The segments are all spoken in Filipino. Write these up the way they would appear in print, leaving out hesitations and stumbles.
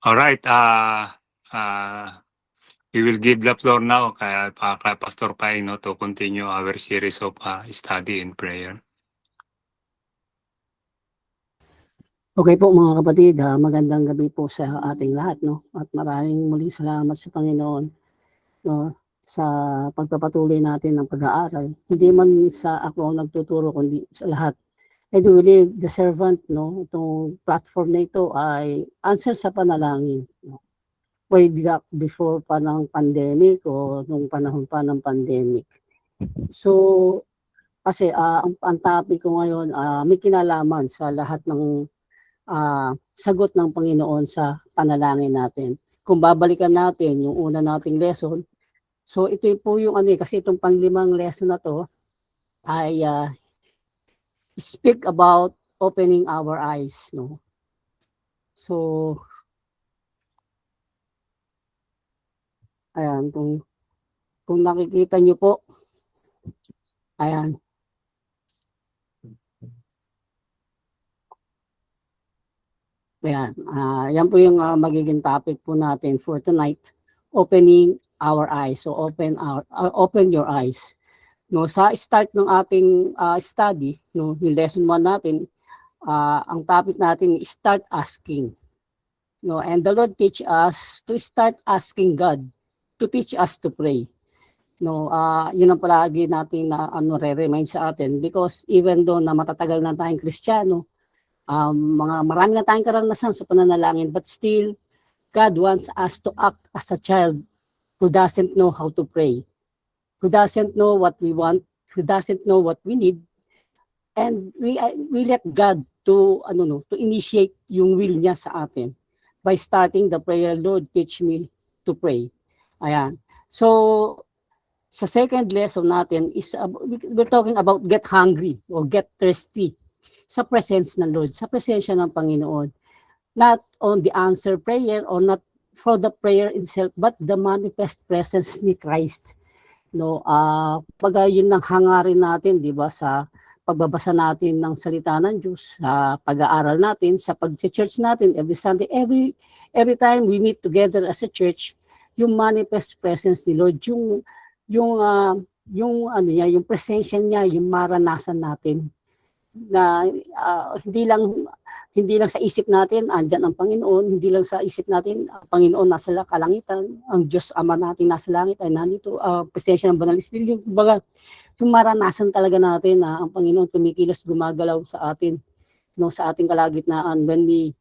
All right. We will give the floor now kay Pastor Paino to continue our series of study and prayer. Okay po mga kapatid, magandang gabi po sa ating lahat, no? At maraming muling salamat sa Panginoon, no? Sa pagpapatuloy natin ng pag-aaral. Hindi man sa ako ang nagtuturo kundi sa lahat. I do believe the servant, no, itong platform na ito ay answer sa panalangin, no? Way back before pa ng pandemic o nung panahon pa ng pandemic. So kasi ang topic ko ngayon may kinalaman sa lahat ng sagot ng Panginoon sa panalangin natin. Kung babalikan natin yung una nating lesson, so ito po yung kasi itong panglimang lesson na to ay speak about opening our eyes, no? So ayan, kung nakikita niyo po, ayan. Ayan, yan po yung magiging topic po natin for tonight, opening our eyes. So open your eyes. No, sa start ng ating study, no, yung lesson 1 natin, ang topic natin is start asking. No, and the Lord teach us to start asking God to teach us to pray. No, yun ang palagi natin na re-remind sa atin because even though na matatagal na tayong Kristiyano, marami na tayong karanasan sa pananalangin, but still God wants us to act as a child who doesn't know how to pray, who doesn't know what we want, who doesn't know what we need, and we let God to to initiate yung will niya sa atin by starting the prayer, Lord, teach me to pray. Ayan. So sa second lesson natin is we're talking about get hungry or get thirsty sa presence ng Lord, sa presensya ng Panginoon. Not on the answer prayer or not for the prayer itself, but the manifest presence ni Christ. No, pag yun ang hangarin natin, di ba, sa pagbabasa natin ng salita ng Diyos, sa pag-aaral natin, sa pag-church natin every Sunday, every time we meet together as a church, yung manifest presence ni Lord, yung presensya niya, yung maranasan natin na hindi lang sa isip natin andyan ang Panginoon, hindi lang sa isip natin ang Panginoon nasa kalangitan, ang Diyos Ama natin nasa langit ay nandito, presensya ng Banal Espiritu. Kumbaga, yung maranasan talaga natin na ang Panginoon tumikilos, gumagalaw sa atin, no, sa ating kalagitnaan when we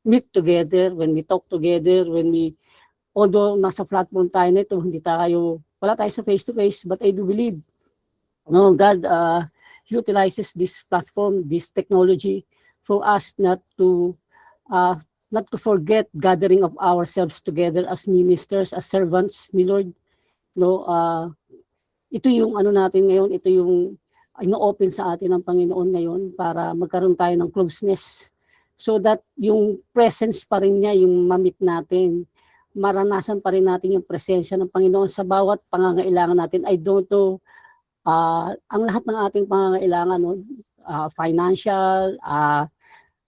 meet together, when we talk together, although nasa platform tayo nito, wala tayo sa face to face, but I do believe, no, God utilizes this platform, this technology for us not to forget gathering of ourselves together as ministers, as servants ni Lord. No, ito yung natin ngayon, ito yung ino-open sa atin ng Panginoon ngayon para magkaroon tayo ng closeness so that yung presence pa rin niya, yung mamit natin, maranasan pa rin natin yung presensya ng Panginoon sa bawat pangangailangan natin. I don't know, ang lahat ng ating pangangailangan, no, financial,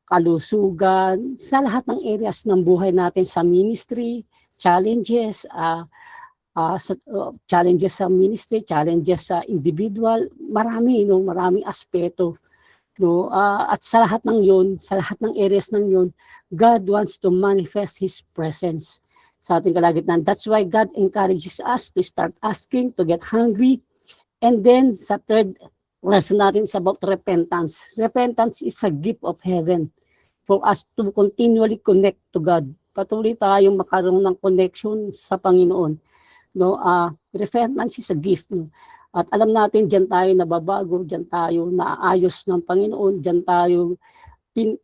kalusugan, sa lahat ng areas ng buhay natin, sa ministry, challenges, challenges sa ministry, challenges sa individual, maraming aspeto, no, at sa lahat ng yon, sa lahat ng areas ng yon, God wants to manifest His presence sa ating kalagitnaan. That's why God encourages us to start asking, to get hungry. And then sa third lesson natin is about repentance. Repentance is a gift of heaven for us to continually connect to God. Patuloy tayong makaroon ng connection sa Panginoon. No, repentance is a gift. No? At alam natin, diyan tayo nababago, diyan tayo naaayos ng Panginoon, diyan tayo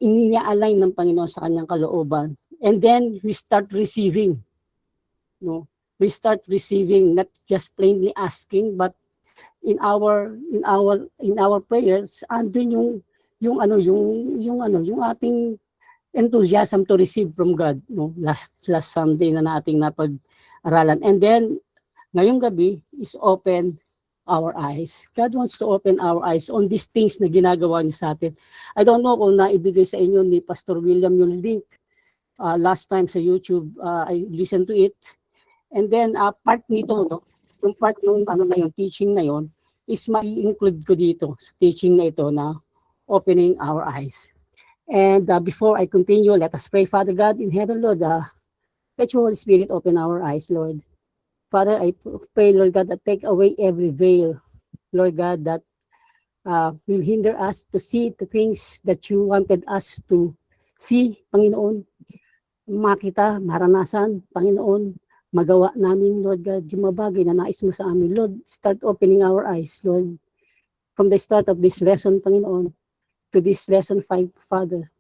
iniaalay ng Panginoon sa kanyang kalooban. And then we start receiving. No? We start receiving, not just plainly asking, but in our prayers, andun yung ating enthusiasm to receive from God, no, last Sunday na nating napag-aralan. And then ngayong gabi is open our eyes. God wants to open our eyes on these things na ginagawa niya sa atin. I don't know kung naibigay sa inyo ni Pastor William yung link last time sa YouTube, I listened to it. And then part nito, no, yung part nung ano na yung teaching na yon is mai-include ko dito sa teaching na ito na opening our eyes. And before I continue, let us pray. Father God in heaven, Lord, let your Holy Spirit open our eyes, Lord. Father, I pray, Lord God, that take away every veil, Lord God, that will hinder us to see the things that you wanted us to see, Panginoon. Makita, maranasan, Panginoon, magawa namin, Lord God, yung mga bagay na nais mo sa amin. Lord, start opening our eyes, Lord. From the start of this lesson, Panginoon, to this lesson 5, Father,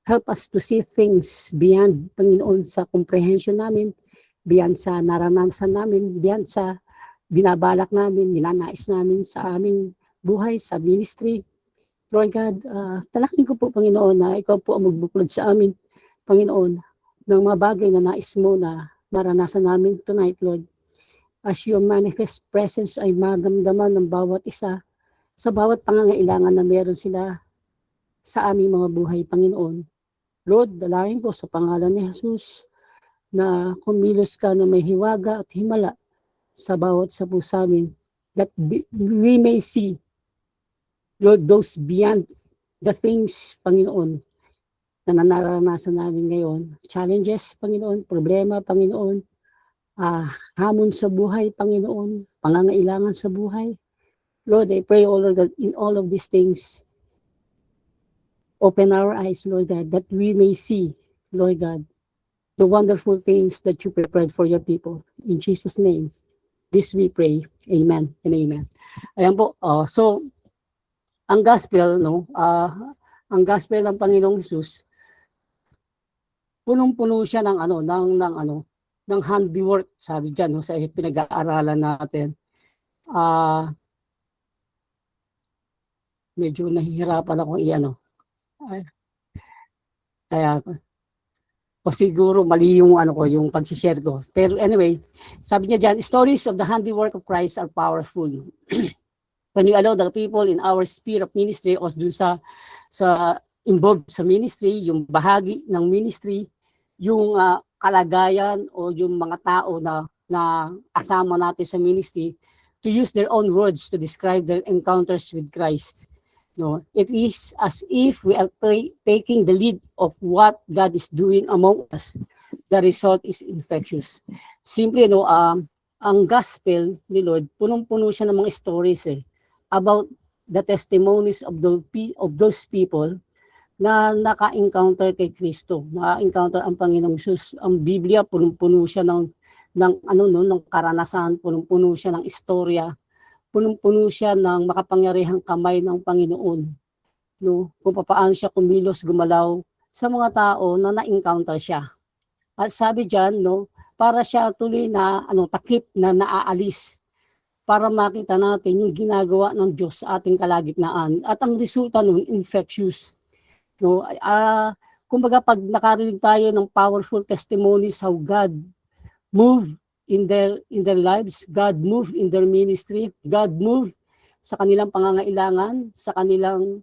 help us to see things beyond, Panginoon, sa comprehension namin, beyond sa naranasan namin, beyond sa binabalak namin, ninanais namin sa aming buhay, sa ministry. Lord God, talangin ko po, Panginoon, na ikaw po ang magbuklod sa amin, Panginoon, ng mga bagay na nais mo na maranasan namin tonight, Lord. As your manifest presence ay magamdaman ng bawat isa sa bawat pangangailangan na meron sila sa aming mga buhay, Panginoon. Lord, dalangin ko sa pangalan ni Jesus na kumilos ka na may hiwaga at himala sa bawat sa puso amin, that we may see, Lord, those beyond the things, Panginoon, na naranasan namin ngayon. Challenges, Panginoon, problema, Panginoon, hamon sa buhay, Panginoon, pangangailangan sa buhay. Lord, I pray, Lord, that in all of these things, open our eyes, Lord God, that we may see, Lord God, the wonderful things that you prepared for your people. In Jesus' name, this we pray. Amen and amen. Ayan po, so, ang gospel, no, ang gospel ng Panginoong Jesus, punong-puno siya ng ng handiwork, sabi diyan, no, sa pinag-aaralan natin. Medyo nahihirapan akong kaya o siguro mali yung yung pag-share ko. Pero anyway, sabi niya diyan, stories of the handiwork of Christ are powerful. When you allow the people in our sphere of ministry o dun sa involved sa ministry, yung bahagi ng ministry, yung kalagayan o yung mga tao na kasama natin sa ministry, to use their own words to describe their encounters with Christ. No, it is as if we are taking the lead of what God is doing among us. The result is infectious. Simply, ang gospel ni Lord, punong-puno siya ng mga stories about the testimonies of those people na naka-encounter kay Kristo, naka-encounter ang Panginoong Jesus. Ang Biblia punong-puno siya ng karanasan, punong-puno siya ng istorya, punong-puno siya ng makapangyarihang kamay ng Panginoon, no? Kung paano siya kumilos, gumalaw sa mga tao na na-encounter siya. At sabi diyan, no, para siya tuloy na takip na naaalis, para makita natin yung ginagawa ng Diyos sa ating kalagitnaan. At ang resulta nun, infectious. No, kumbaga pag nakarinig tayo ng powerful testimonies how God moved in their lives, God moved in their ministry, God moved sa kanilang pangangailangan, sa kanilang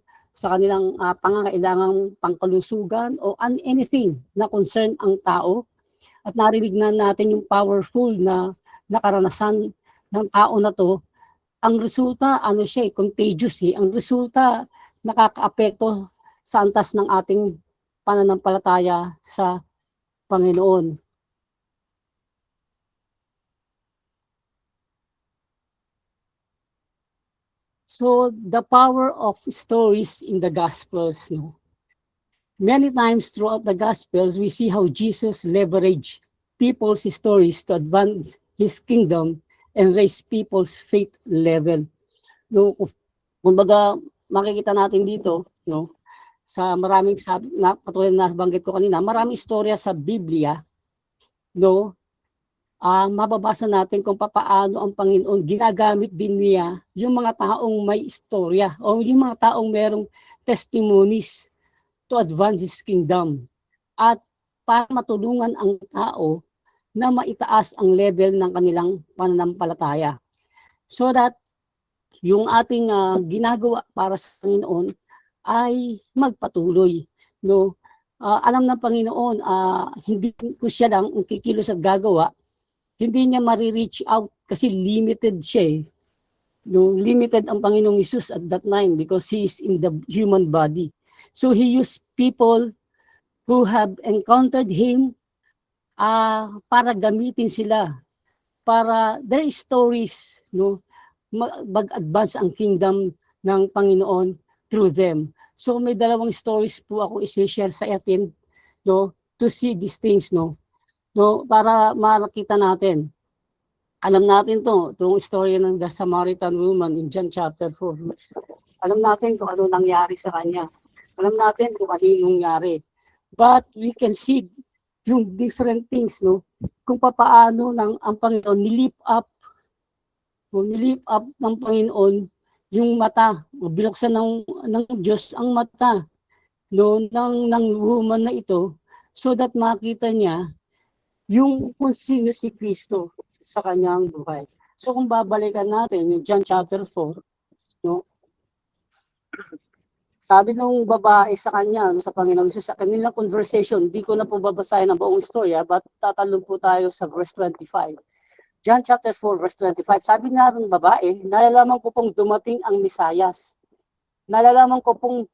pangangailangang pangkalusugan o anything na concern ang tao, at narinig na natin yung powerful na karanasan ng tao na to, ang resulta siya contagious ang resulta nakakaapekto sa antas ng ating pananampalataya sa Panginoon. So, the power of stories in the Gospels, no? Many times throughout the Gospels, we see how Jesus leveraged people's stories to advance His kingdom and raise people's faith level. No, kumbaga, makikita natin dito, no, sa maraming katulad na banggit ko kanina, maraming istorya sa Biblia, no, mababasa natin kung paano ang Panginoon ginagamit din niya yung mga taong may istorya o yung mga taong merong testimonies to advance His kingdom at para matulungan ang tao na maitaas ang level ng kanilang pananampalataya. So that yung ating ginagawa para sa Panginoon ay magpatuloy, no? alam ng Panginoon, hindi ko siya lang ang kikilos at gagawa, hindi niya mari-reach out kasi limited siya eh. No, limited ang Panginoong Hesus at that time because He is in the human body. So He used people who have encountered Him para gamitin sila, para their stories, no, mag-advance ang kingdom ng Panginoon through them. So may dalawang stories po ako i-share sa atin, no, to see these things, no, para makita natin. Alam natin itong story ng the Samaritan woman in John chapter 4. Alam natin kung ano nangyari sa kanya. Alam natin kung ano yung nangyari. But we can see yung different things, no? Kung paano ang Panginoon nilift up ng Panginoon yung mata, o binuksan ng Diyos ang mata, no, ng woman na ito so that makita niya yung kung sino si Kristo sa kanyang buhay. So kung babalikan natin yung John chapter 4, no, sabi ng babae sa kanya, sa Panginoong Hesus, sa kanilang conversation, di ko na po babasahin ang buong storya, but tatalon po tayo sa verse 25. John chapter 4, verse 25, sabi nga ng babae, nalalaman ko pong dumating ang Mesayas. Nalalaman ko pong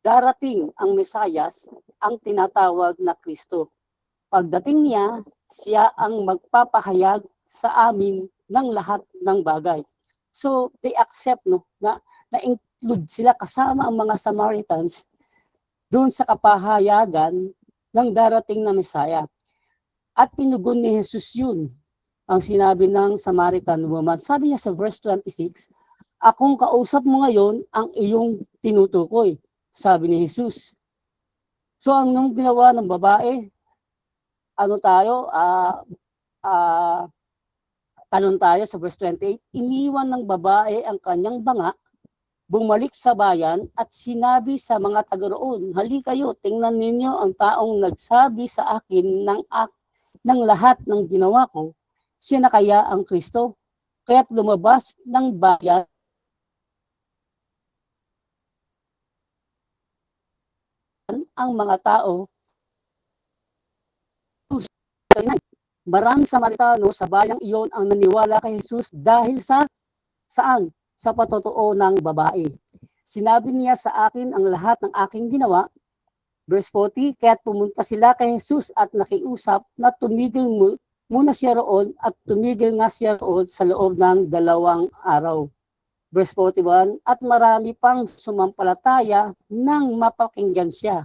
darating ang Mesayas, ang tinatawag na Kristo. Pagdating niya, siya ang magpapahayag sa amin ng lahat ng bagay. So, they accept, no, na-include sila kasama ang mga Samaritans doon sa kapahayagan ng darating na Mesaya. At tinugon ni Jesus yun, ang sinabi ng Samaritan woman. Sabi niya sa verse 26, akong kausap mo ngayon ang iyong tinutukoy, sabi ni Jesus. So, ang nung ginawa ng babae, tanong tayo sa verse 28, iniwan ng babae ang kanyang banga, bumalik sa bayan at sinabi sa mga taga-roon, halika kayo, tingnan ninyo ang taong nagsabi sa akin ng lahat ng ginawa ko, siya na kaya ang Kristo. Kaya't lumabas ng bayan ang mga tao. Maraming Samaritano sa bayang iyon ang naniwala kay Jesus dahil saan? Sa patotoo ng babae. Sinabi niya sa akin ang lahat ng aking ginawa. Verse 40, kaya't pumunta sila kay Jesus at nakiusap na tumigil muna siya roon at tumigil nga siya roon sa loob ng 2 araw. Verse 41, at marami pang sumampalataya nang mapakinggan siya.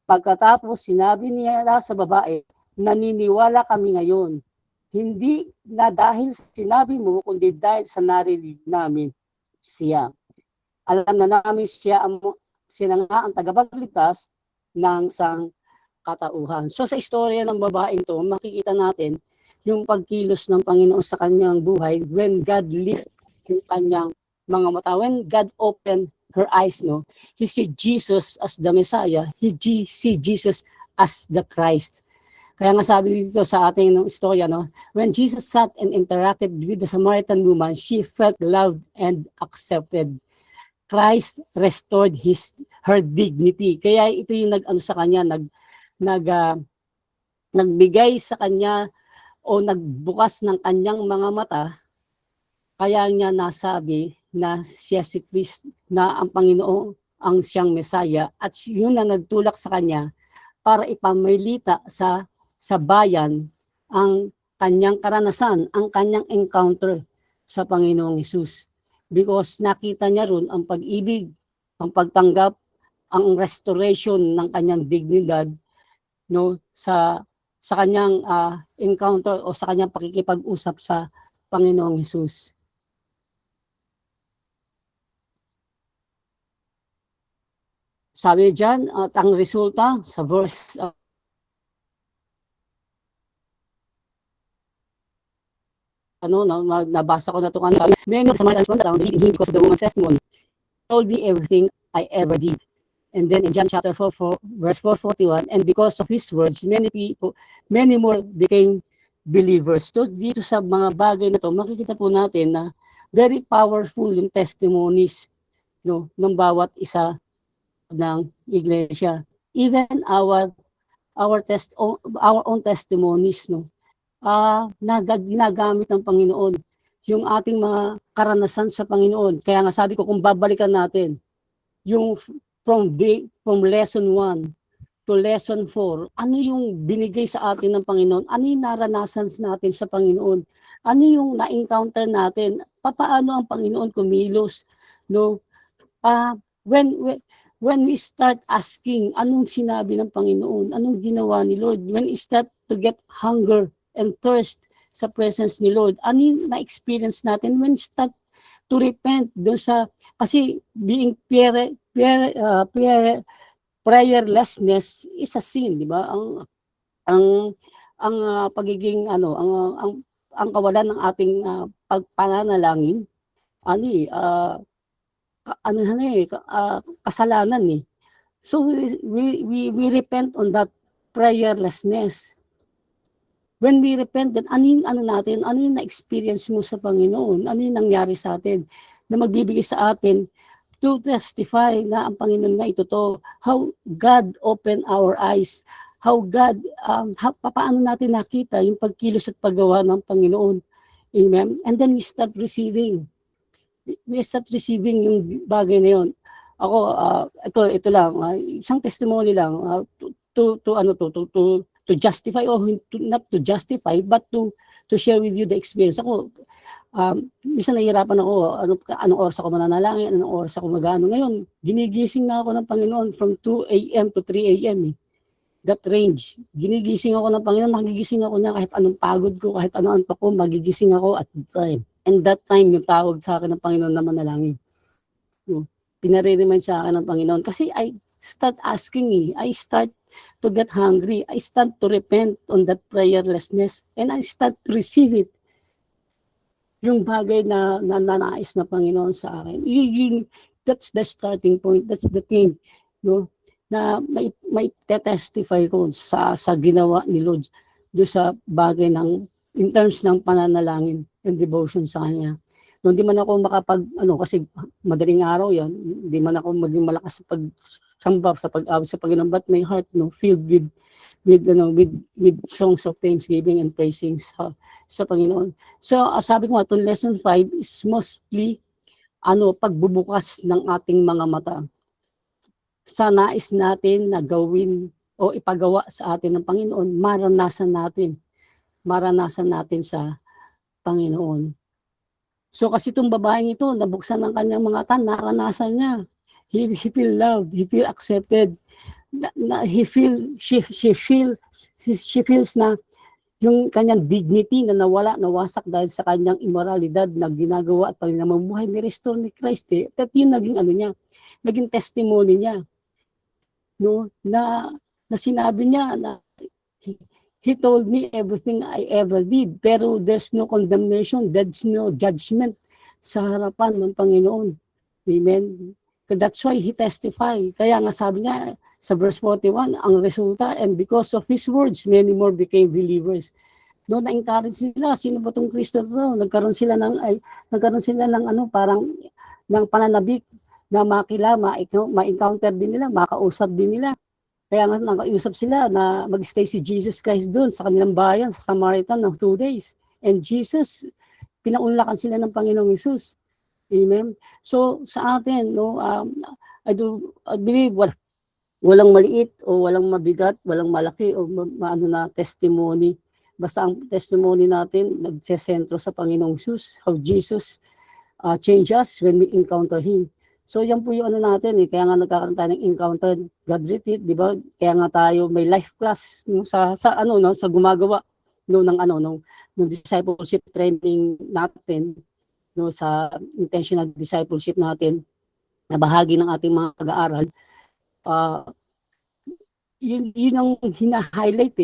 Pagkatapos sinabi niya sa babae, naniniwala kami ngayon. Hindi na dahil sinabi mo, kundi dahil sa narinig namin siya. Alam na namin siya nga ang tagapagligtas ng sangkatauhan. So sa istorya ng babaeng to, makikita natin yung pagkilos ng Panginoon sa kanyang buhay when God lift yung kanyang mga mata. When God opened her eyes, no, He see Jesus as the Messiah. He see Jesus as the Christ. Kaya nga sabi dito sa ating istorya, no, when Jesus sat and interacted with the Samaritan woman, she felt loved and accepted. Christ restored her dignity. Kaya ito yung nag-ano sa kanya, nagbigay sa kanya o nagbukas ng kanyang mga mata. Kaya niya nasabi na siya si Kristo, na ang Panginoon ang siyang Mesaya, at yun na nagtulak sa kanya para ipamaylita sa bayan ang kanyang karanasan, ang kanyang encounter sa Panginoong Hesus. Because nakita niya ron ang pag-ibig, ang pagtanggap, ang restoration ng kanyang dignidad, no, sa kanyang encounter o sa kanyang pakikipag-usap sa Panginoong Hesus. Sabi diyan, at ang resulta sa verse nabasa ko na ito kanina. Many of Samaritans went around believing him because of the woman's testimony. He told me everything I ever did. And then in John chapter 4, verse 441, and because of his words, many more became believers. So dito sa mga bagay na to, makikita po natin na very powerful yung testimonies, no, ng bawat isa ng iglesia. even our own testimonies, no, na ginagamit ng Panginoon yung ating mga karanasan sa Panginoon. Kaya nga sabi ko, kung babalikan natin yung from lesson 1 to lesson 4, ano yung binigay sa atin ng Panginoon? Ano yung naranasan natin sa Panginoon? Ano yung na-encounter natin? Paano ang Panginoon kumilos? No? When we start asking, anong sinabi ng Panginoon? Anong ginawa ni Lord? When we start to get hunger and thirst sa presence ni Lord, ano yung na-experience natin? When we start to repent doon sa, kasi being prayerlessness is a sin, di ba? Ang pagiging ang kawalan ng ating pagpananalangin, ano eh, kasalanan eh. So we repent on that prayerlessness. When we repent, then ano yung na-experience mo sa Panginoon? Ano yung nangyari sa atin na magbibigay sa atin to testify na ang Panginoon nga ito to. How God opened our eyes. How God, paano natin nakita yung pagkilos at paggawa ng Panginoon. Amen? And then we start receiving. Yung bagay na yun. Ako, ito lang, isang testimony lang, to justify, or not to justify, but to share with you the experience. Ako, minsan nahihirapan ako, anong oras ako mananalangin, anong oras ako magano. Ngayon, ginigising na ako ng Panginoon from 2 a.m. to 3 a.m. That range. Ginigising ako ng Panginoon, nagigising ako niya kahit anong pagod ko, kahit anong antok ko, magigising ako at that time. And that time, yung tawag sa akin ng Panginoon na manalangin. Pinare-remind sa akin ng Panginoon. Kasi I start asking, I start to get hungry. I start to repent on that prayerlessness. And I start to receive it. Yung bagay na nais na Panginoon sa akin. That's the starting point. That's the thing. No? Na may testify ko sa ginawa ni Lord do sa bagay in terms ng pananalangin and devotion sa Kanya. No, hindi man ako kasi madaling araw yan, hindi man ako maging malakas sa pagsamba, sa pag-awit sa Panginoon, but my heart, filled with songs of thanksgiving and praising sa Panginoon. So, sabi ko nga, itong lesson 5 is mostly, pagbubukas ng ating mga mata sa nais natin na gawin o ipagawa sa atin ng Panginoon, maranasan natin sa Panginoon. So kasi itong babaeng ito, nabuksan ng kanyang mga mata, naranasan niya. He feel loved, he feel accepted. She feels na yung kanyang dignity na nawasak dahil sa kanyang immoralidad na ginagawa at palinamumuhay ni restore ni Christ. At yun naging testimony niya. No, na sinabi niya na He told me everything I ever did, pero there's no condemnation, there's no judgment sa harapan ng Panginoon. Amen. That's why he testified. Kaya nga sabi niya sa verse 41, ang resulta, and because of his words, many more became believers. No, na-encourage sila, sino ba tong Kristo to? Nagkaroon sila ng parang ng pananabik na ma-encounter din nila, makausap din nila. Kaya nga nakausap sila na mag-stay si Jesus Christ doon sa kanilang bayan, sa Samaritan ng 2 days. And Jesus, pinaunlakan sila ng Panginoong Jesus. Amen? So sa atin, I believe walang maliit o walang mabigat, walang malaki o na testimony. Basta ang testimony natin nagsesentro sa Panginoong Jesus, how Jesus change us when we encounter Him. So yan po yung natin kaya nga nagkakaroon tayo ng encounter God retreat, di ba? Kaya nga tayo may life class sa gumagawa ng discipleship training natin, sa intentional discipleship natin na bahagi ng ating mga pag-aaral. Yun ang hina-highlight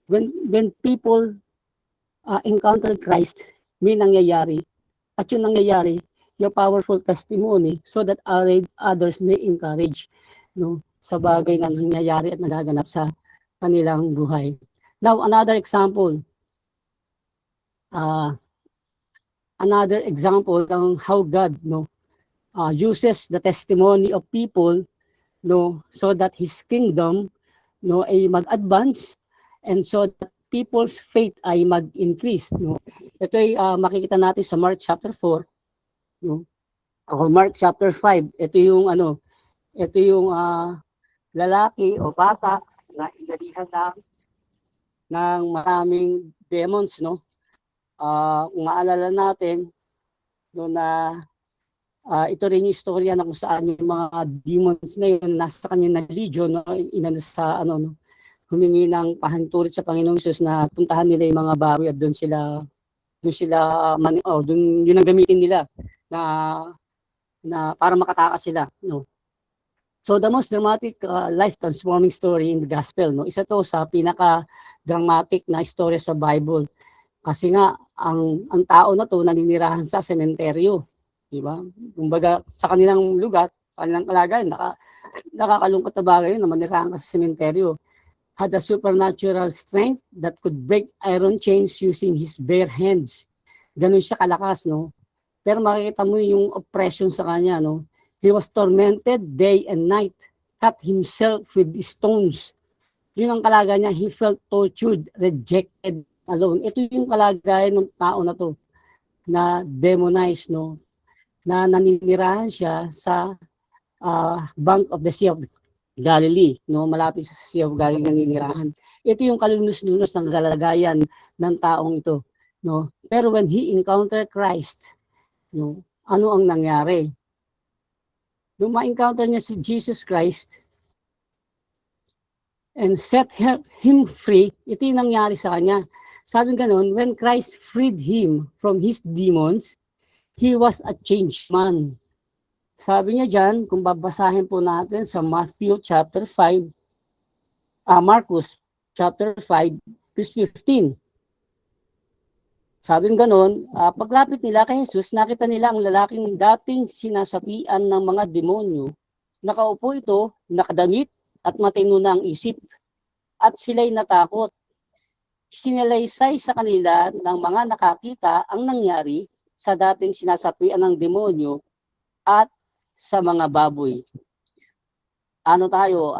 when people encounter Christ, may nangyayari. At yung nangyayari, your powerful testimony so that others may encourage sa bagay na nangyayari at nagaganap sa kanilang buhay. Now, another example ng how God uses the testimony of people no, so that his kingdom, no, ay mag-advance, and so that people's faith ay mag-increase, no. Ito ay makikita natin sa Mark chapter 4, no. O Mark chapter 5, ito yung lalaki o bata na inalihan ng maraming demons, no. Kung maalala natin, no, na ito rin yung istorya na kung saan yung mga demons na yun nasa kanya na legion, no, inano sa no, humingi ng pahanturit sa Panginoong Hesus na puntahan nila yung mga baboy at doon sila doon yun ang gamitin nila na para makatakas sila, no. So the most dramatic life transforming story in the gospel, no. Isa to sa pinaka dramatic na istorya sa Bible. Kasi nga ang tao na to naninirahan sa sementeryo, di ba? Kumbaga sa kanilang lugar, sa kanilang kalagayan, nakakalungkot na bagay yun na manirahan ka sa sementeryo. Had a supernatural strength that could break iron chains using his bare hands. Ganun siya kalakas, no? Pero makikita mo yung oppression sa kanya, no? He was tormented day and night, cut himself with stones. Yun ang kalagayan niya. He felt tortured, rejected, alone. Ito yung kalagayan ng tao na to, na demonized, no? Na naninirahan siya sa bank of the Sea of Galilee, no? Malapit sa Sea of Galilee naninirahan. Ito yung kalunos-lunos ng kalagayan ng taong ito, no? Pero when he encountered Christ, no, ano ang nangyari? Nung ma-encounter niya si Jesus Christ and set him free, ito yung nangyari sa kanya. Sabi ganun, when Christ freed him from his demons, he was a changed man. Sabi niya dyan, kung babasahin po natin sa Matthew chapter 5, Marcos chapter 5, verse 15. Sabi ganun, paglapit nila kay Jesus, nakita nila ang lalaking dating sinasapian ng mga demonyo. Nakaupo ito, nakadamit at matino na ang isip. At sila'y natakot. Sinalaysay sa kanila ng mga nakakita ang nangyari sa dating sinasapian ng demonyo at sa mga baboy. Ano tayo?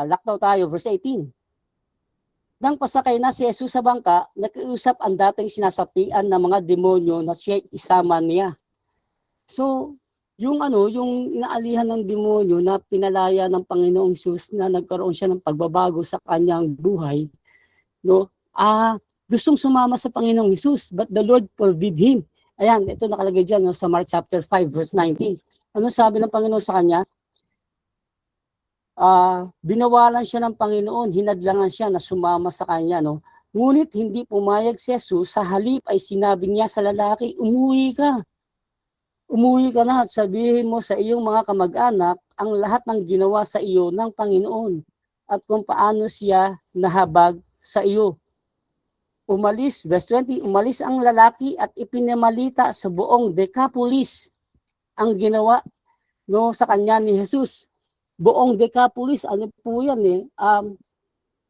Laktaw tayo, verse 18. Nang pasakay na si Jesus sa bangka, nakiusap ang dating sinasapian ng mga demonyo na siya isama niya. So, yung inaalihan ng demonyo na pinalaya ng Panginoong Hesus na nagkaroon siya ng pagbabago sa kanyang buhay, no? Gustong sumama sa Panginoong Hesus, but the Lord forbid him. Ayan, ito nakalagay diyan, no, sa Mark chapter 5 verse 19. Ano sabi ng Panginoon sa kanya? Binawalan siya ng Panginoon, hinadlangan siya na sumama sa kanya, no? Ngunit hindi pumayag si Jesus, sa halip ay sinabi niya sa lalaki, umuwi ka na at sabihin mo sa iyong mga kamag-anak ang lahat ng ginawa sa iyo ng Panginoon at kung paano siya nahabag sa iyo. Umalis, verse 20, umalis ang lalaki at ipinamalita sa buong Decapolis ang ginawa, no, sa kanya ni Jesus. Buong Decapolis, ano po yan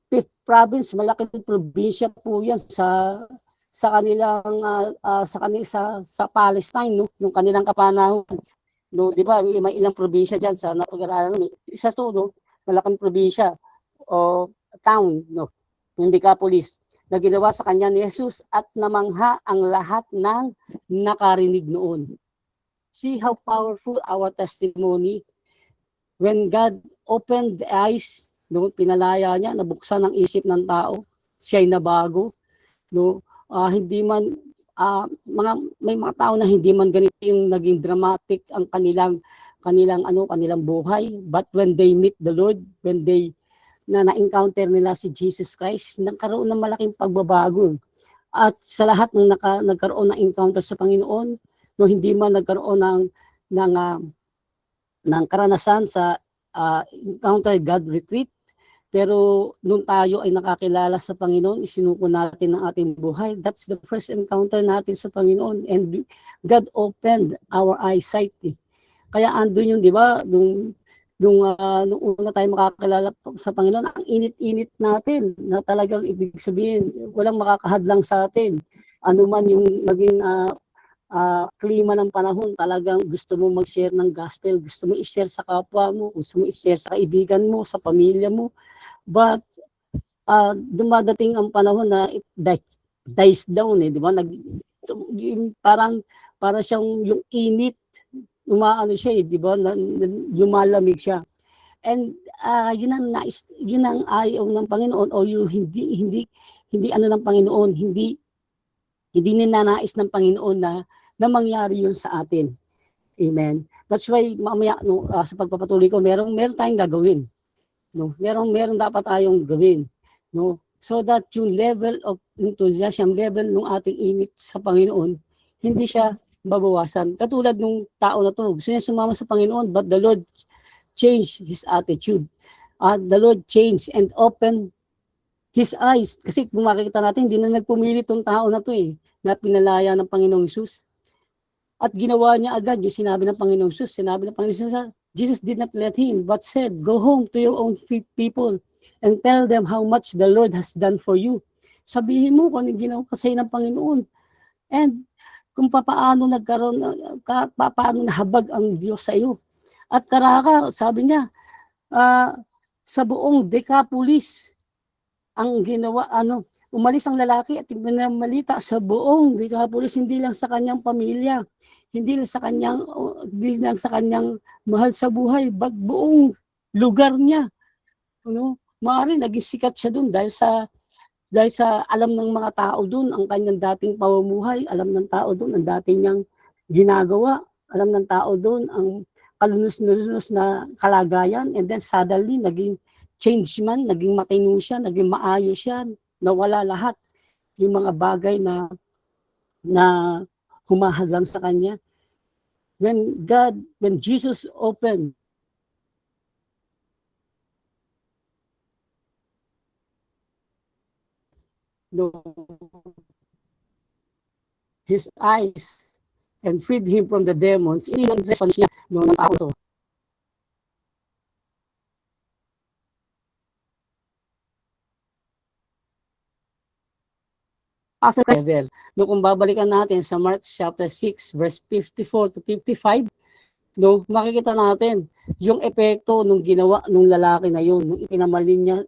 fifth province, malaking probinsya po yan sa kanilang sa Palestine, no, nung kanilang kapanahon, no, di ba may ilang probinsya diyan sa napag-aralan, isa to, no, malaking probinsya o town, no, yung Decapolis na ginawa sa kanya ni Jesus at namangha ang lahat ng nakarinig noon. See how powerful our testimony when God opened the eyes, no, pinalaya niya, nabuksan ang isip ng tao, siya'y nabago, no. Hindi man may mga tao na hindi man ganito yung naging dramatic ang kanilang buhay, but when they meet the Lord, when they na-encounter nila si Jesus Christ, nagkaroon ng malaking pagbabago. At sa lahat ng nagkaroon ng encounter sa Panginoon, no, hindi man nagkaroon ng karanasan sa Encounter God Retreat, pero nung tayo ay nakakilala sa Panginoon, isinuko natin ang ating buhay. That's the first encounter natin sa Panginoon. And God opened our eyesight. Kaya andun yung, di ba, nung una tayo makakilala sa Panginoon, ang init-init natin na talagang ibig sabihin, walang makakahadlang sa atin. Ano man yung maging klima ng panahon, talagang gusto mo mag-share ng gospel, gusto mo i-share sa kapwa mo, gusto mo i-share sa kaibigan mo, sa pamilya mo. But dumadating ang panahon na it dies down di ba? Para siyang yung init, umaano siya di ba? Lumalamig siya. And yun ang ayaw ng Panginoon o yung hindi ano ng Panginoon, hindi ninanais ng Panginoon na mangyari yun sa atin. Amen. That's why mamaya sa pagpapatuloy ko, meron tayong gagawin. No, meron dapat tayong gawin. No, so that yung level of enthusiasm, level ng ating init sa Panginoon, hindi siya babawasan. Katulad nung tao na to, gusto niya sumama sa Panginoon, but the Lord changed his attitude. The Lord changed and opened his eyes. Kasi kung makikita natin, hindi na nagpumili tong tao na to na pinalaya ng Panginoong Hesus. At ginawa niya agad yung sinabi ng Panginoong Hesus. Sinabi ng Panginoong Hesus, Jesus did not let him, but said, go home to your own people and tell them how much the Lord has done for you. Sabihin mo kung ano ginawa kasi ng Panginoon. And kung paano paano nahabag ang Diyos sa iyo. At karaka, sabi niya, sa buong Decapolis, ang ginawa, umalis ang lalaki at ipinamalita sa buong Decapolis, hindi lang sa kanyang pamilya, hindi lang sa kanyang mahal sa buhay, but buong lugar niya. Maaari naging sikat siya doon dahil sa alam ng mga tao doon ang kanyang dating pamumuhay, alam ng tao doon ang dating niyang ginagawa, alam ng tao doon ang kalunos-lunos na kalagayan, and then suddenly naging change man, naging matino siya, naging maayos siya, nawala lahat yung mga bagay na humahadlang sa kanya. When Jesus opened his eyes and freed him from the demons, yun ang response niya ng tao to. After level, kung babalikan natin sa Mark chapter 6 verse 54 to 55, makikita natin yung epekto nung ginawa nung lalaki na yun, nung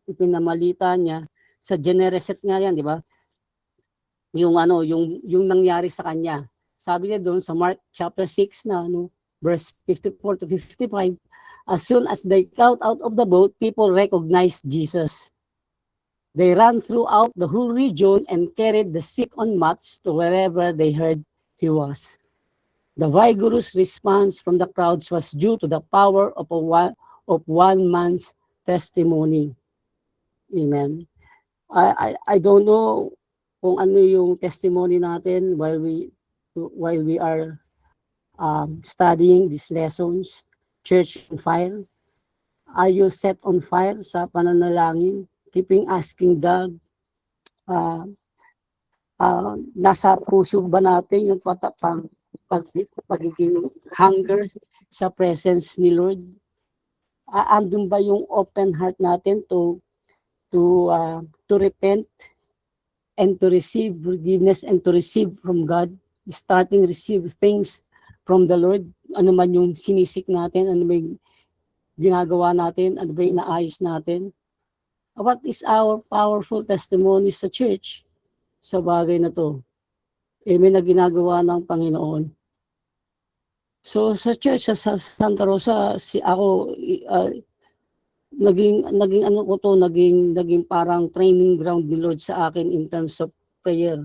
ipinamalita niya sa Genesaret nga yan, di ba? Yung nangyari sa kanya. Sabi niya doon sa Mark chapter 6 verse 54 to 55, as soon as they got out of the boat, people recognized Jesus. They ran throughout the whole region and carried the sick on mats to wherever they heard he was. The vigorous response from the crowds was due to the power of one man's testimony. Amen. I don't know kung ano yung testimony natin while we are studying these lessons. Church on fire. Are you set on fire sa pananalangin? Keeping asking God, nasa puso ba natin yung pagiging hunger sa presence ni Lord? Andun ba yung open heart natin to repent and to receive forgiveness and to receive from God, starting receive things from the Lord? Ano man yung sinisik natin, ano ba yung ginagawa natin, ano ba yung inaayos natin? What is our powerful testimony sa church sa bagay na to? May na ginagawa ng Panginoon. So sa church sa Santa Rosa, naging parang training ground ni Lord sa akin in terms of prayer.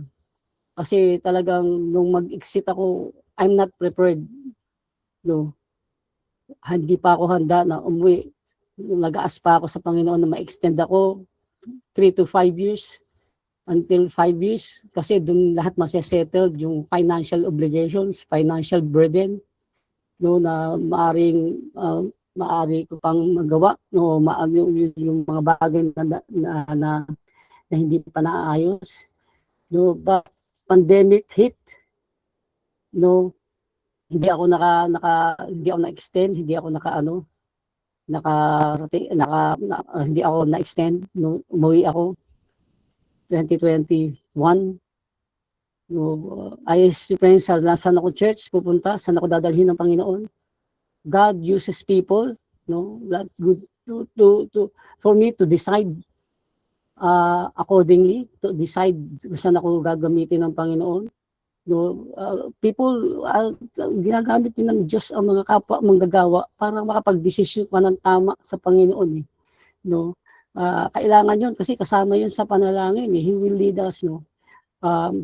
Kasi talagang nung mag-exit ako, I'm not prepared. Hindi pa ako handa na umuwi. Nag-aas pa ako sa Panginoon na ma-extend ako 3 to 5 years until 5 years kasi doon lahat masesettled yung financial obligations, financial burden na maaari ko pang magawa yung mga bagay na hindi pa naayos. But pandemic hit, hindi ako na-extend, hindi ako hindi ako na-extend. Umuwi ako 2021. No, I experience sa saan ako church pupunta, saan ako dadalhin ng Panginoon. God uses people, no, that good to for me to decide accordingly, to decide kung saan ako gagamitin ng Panginoon. No, people, ginagamit din ng Diyos ang mga kapwa manggagawa para makapagdesisyon ka ng tama sa Panginoon eh. No, kailangan yun kasi kasama yun sa panalangin eh. He will lead us, no.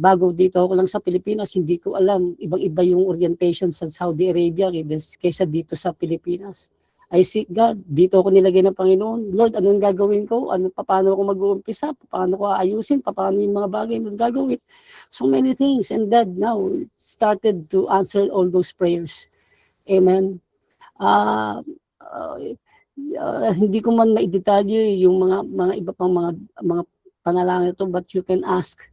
Bago dito ako lang sa Pilipinas, hindi ko alam, ibang-iba yung orientation sa Saudi Arabia kaysa dito sa Pilipinas. I seek God, dito ako nilagay ng Panginoon. Lord, anong gagawin ko? Paano ako mag-uumpisa? Paano ko aayusin? Paano yung mga bagay na gagawin? So many things. And God now started to answer all those prayers. Amen. Uh, uh, Hindi ko man maidetalye yung mga iba pang mga panalangin ito, but you can ask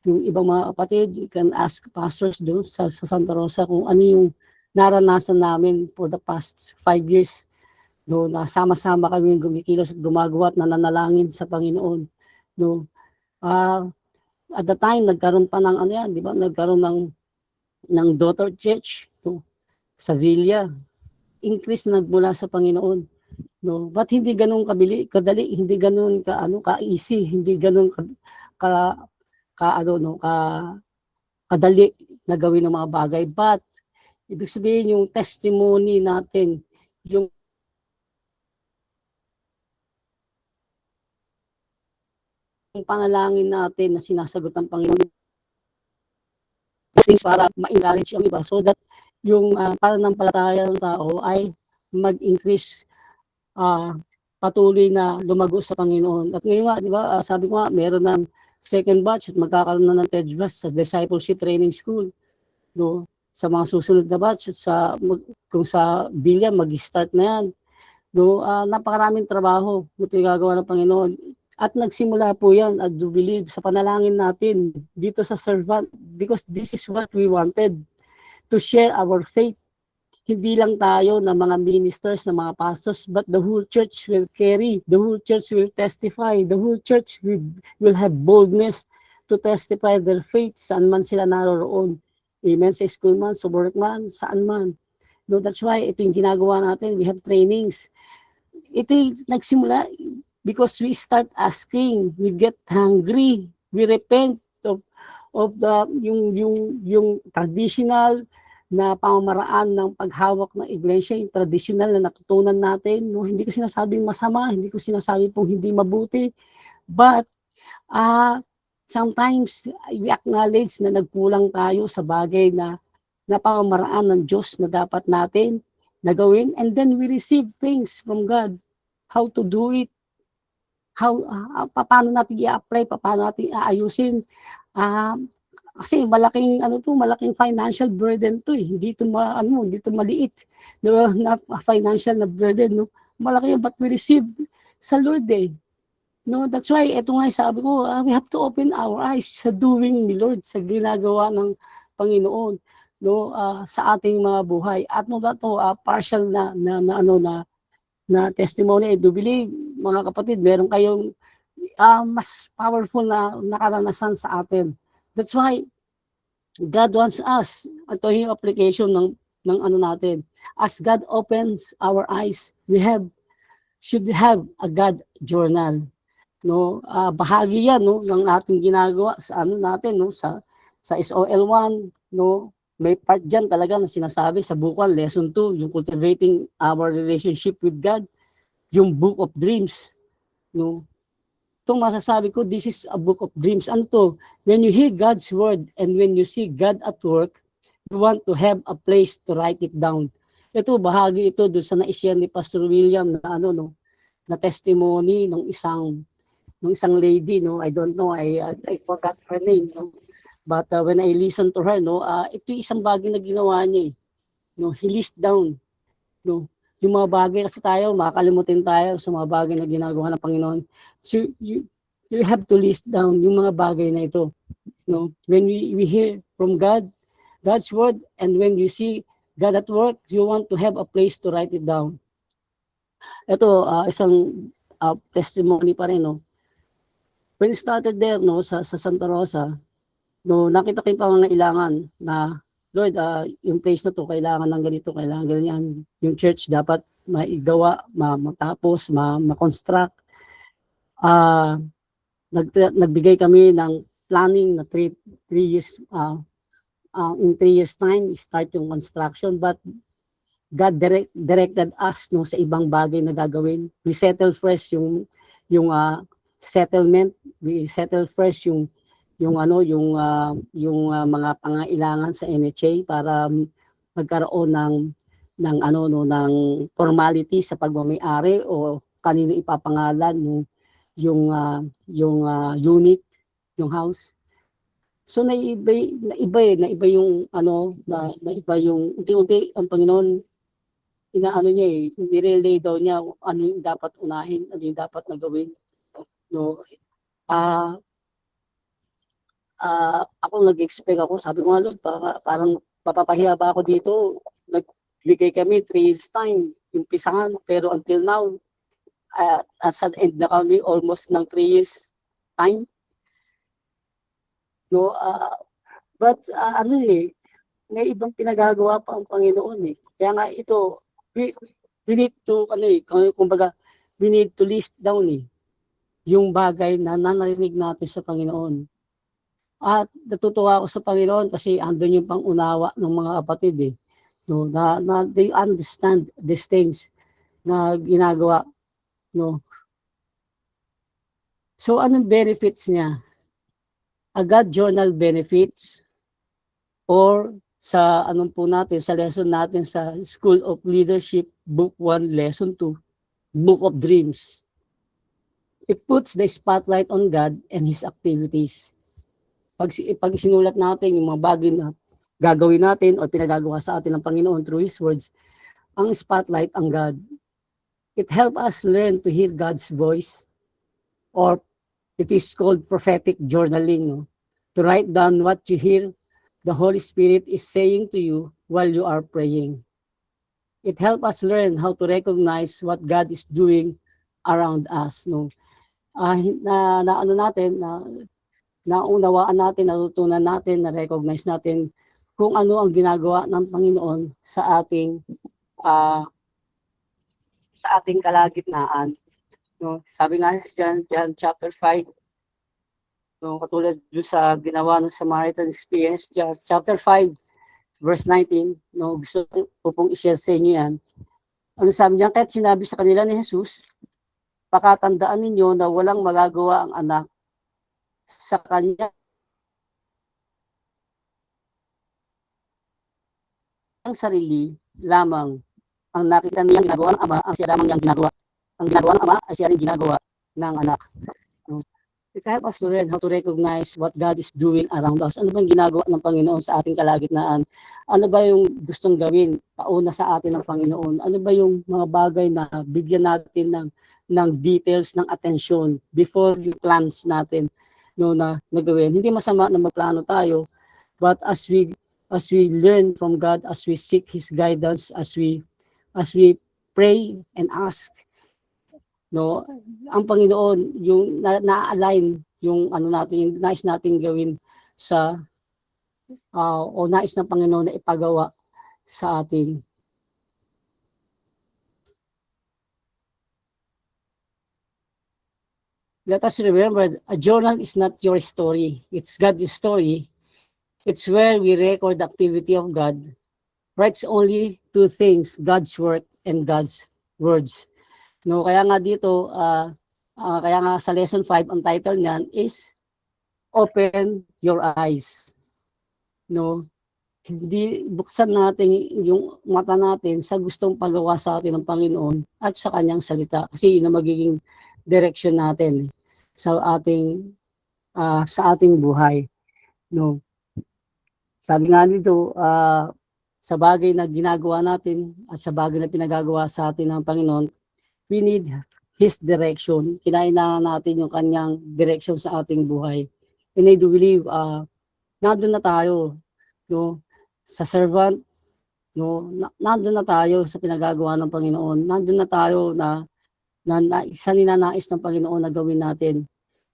yung ibang mga kapatid, you can ask pastors doon sa Santa Rosa kung ano yung naranasan namin for the past 5 years. No, nasama-sama kami gumikilos at gumagawa at nananalangin sa Panginoon. No, at the time nagkaroon pa ng ano yan, di ba? Nagkaroon ng daughter church, no, sa Villa. Increase nagmula sa Panginoon. No, but hindi ganoon kadali, hindi ganoon ka easy, hindi ganoon kadali na gawin ng mga bagay. But ibig sabihin yung testimony natin, yung panalangin natin na sinasagot ng Panginoon para ma-encourage yung iba so that yung pananampalataya ng tao ay mag-increase, patuloy na lumago sa Panginoon. At ngayon nga, di ba, sabi ko nga, meron ng second batch at magkakaroon na ng third batch sa Discipleship Training School. No? Sa mga susunod na batch, kung sa Bilya, mag-start na yan. No? Napakaraming trabaho na pinagagawa ng Panginoon. At nagsimula po yan, at do believe, sa panalangin natin dito sa servant, because this is what we wanted, to share our faith. Hindi lang tayo na mga ministers, na mga pastors, but the whole church will carry, the whole church will testify, the whole church will have boldness to testify their faith saan man sila naroroon. Amen, sa school man, sa work man, saan man. No, that's why ito yung ginagawa natin, we have trainings. Ito yung nagsimula because we start asking, we get hungry, we repent of the yung traditional na pamamaraan ng paghawak ng iglesia, yung traditional na natutunan natin. No, hindi ko sinasabing masama, hindi ko sinasabi pong hindi mabuti, but sometimes we acknowledge na nagkulang tayo sa bagay na pamamaraan ng Diyos na dapat natin na gawin, and then we receive things from God, how to do it, paano natin i-apply, paano natin aayusin. Kasi malaking financial burden to eh. Hindi to maliit. No, na financial na burden, no. Malaki yung but we receive sa Lord eh. No, that's why ito nga sabi ko, we have to open our eyes sa doing ni Lord, sa ginagawa ng Panginoon, no, sa ating mga buhay. At no ba to partial na testimony, I do believe, mga kapatid, meron kayong mas powerful na nakaranasan sa atin. That's why God wants us. Ito yung application ng natin. As God opens our eyes, should have a God journal. No, bahagi yan no ng ating ginagawa sa natin no sa SOL1 no. May part diyan talaga na sinasabi sa bukuan lesson 2, yung cultivating our relationship with God, yung book of dreams no. Itong masasabi ko, this is a book of dreams. Ano to? When you hear God's word and when you see God at work, you want to have a place to write it down. Ito, bahagi ito doon sa na-share ni Pastor William na na testimony ng isang lady, no. I don't know, I forgot her name, no. But when I listen to her, no, ito isang bagay na ginawa niya, no. He list down, no. Yung mga bagay kasi tayo, makakalimutin tayo sa mga bagay na ginagawa ng Panginoon. So you have to list down yung mga bagay na ito. No? When we hear from God's word, and when you see God at work, you want to have a place to write it down. Ito, isang testimony pa rin. No? When started there no, sa Santa Rosa, No, nakita ko yung pangangailangan na, Lord, yung place na to, kailangan ng ganito, kailangan ganyan. Yung church dapat maigawa, matapos, ma-construct. Nagbigay kami ng planning na 3 years, in 3 years time, start yung construction. But God directed us no sa ibang bagay na gagawin. We settle first yung settlement, we settle first yung mga pangailangan sa NHA para magkaroon ng ng formality sa pagmamay-ari o kanino ipapangalan yung unit, yung house. So naiba yung naiba yung unti-unti ang Panginoon inaano niya nire-lay down niya ano yung dapat unahin, ano yung dapat na gawin. No, ako nag-expect ako, sabi ko nga Lord, parang mapapahiya ba ako dito? Nagbigay kami 3 years time, umpisahan, pero until now, sa end na kami almost ng 3 years time. No, but may ibang pinagagawa pa ang Panginoon eh. Kaya nga ito, we need to, kumbaga, we need to list down yung bagay na narinig natin sa Panginoon. At natutuwa ako sa Panginoon kasi andun yung pangunawa ng mga kapatid eh. No, na they understand these things na ginagawa. No. So anong benefits niya? Agad journal benefits or sa anong po natin, sa lesson natin sa School of Leadership, Book 1, Lesson 2, Book of Dreams. It puts the spotlight on God and His activities. Pag sinulat natin yung mga bagay na gagawin natin o pinagagawa sa atin ng Panginoon through His words, ang spotlight ang God. It helps us learn to hear God's voice, or it is called prophetic journaling. No? To write down what you hear the Holy Spirit is saying to you while you are praying. It helps us learn how to recognize what God is doing around us. No? Naunawaan natin, natutunan natin, na-recognize natin kung ano ang ginagawa ng Panginoon sa ating kalagitnaan. No, sabi nga sa John chapter 5, no, katulad doon sa ginawa ng Samaritan experience, chapter 5, verse 19, no, gusto ko pong i-share sa inyo yan. Ano sabi niya? Kahit sinabi sa kanila ni Jesus, pakatandaan ninyo na walang magagawa ang anak sa kanya ang sarili lamang ang nakita niya ginagawa ng ama, ang siya lamang niyang ginagawa. Ang ginagawa ng ama ay siya rin ginagawa ng anak. It helps us to learn how to recognize what God is doing around us. Ano bang ginagawa ng Panginoon sa ating kalagitnaan? Ano ba yung gustong gawin pauna sa atin ng Panginoon? Ano ba yung mga bagay na bigyan natin ng details, ng atensyon before yung plans natin na gawin. Hindi masama na magplano tayo, but as we learn from God, as we seek His guidance, as we pray and ask, no, ang Panginoon yung na-align yung yung nais nating gawin sa o nais ng Panginoon na ipagawa sa atin. Let us remember, a journal is not your story. It's God's story. It's where we record the activity of God. Writes only 2 things, God's work and God's words. No, kaya nga dito, kaya nga sa lesson 5, ang title niyan is Open Your Eyes. No, hindi buksan natin yung mata natin sa gustong pagawa sa atin ng Panginoon at sa kanyang salita. Kasi yun ang magiging direction natin sa ating buhay. No. Sabi nga dito, sa bagay na ginagawa natin at sa bagay na pinagagawa sa atin ng Panginoon, we need His direction. Kinailangan natin yung kanyang direction sa ating buhay. And I do believe, nandun na tayo, no, sa servant, no, nandun na tayo sa pinagagawa ng Panginoon. Nandun na tayo na sa ninanais ng Panginoon na gawin natin.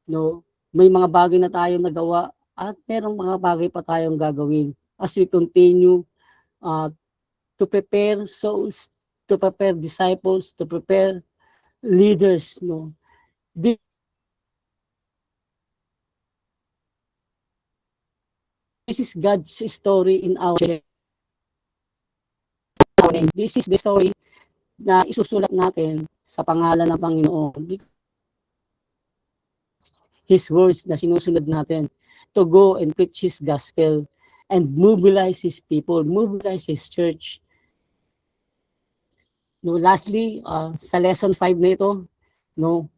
No, may mga bagay na tayo nagawa At merong mga bagay pa tayong gagawin as we continue uh, to prepare souls, to prepare disciples, to prepare leaders, no. This is God's story in our life. This is the story na isusulat natin sa pangalan ng Panginoon. His words na sinusunod natin to go and preach His gospel and mobilize His people, mobilize His church. No, lastly, sa lesson 5 na ito, no,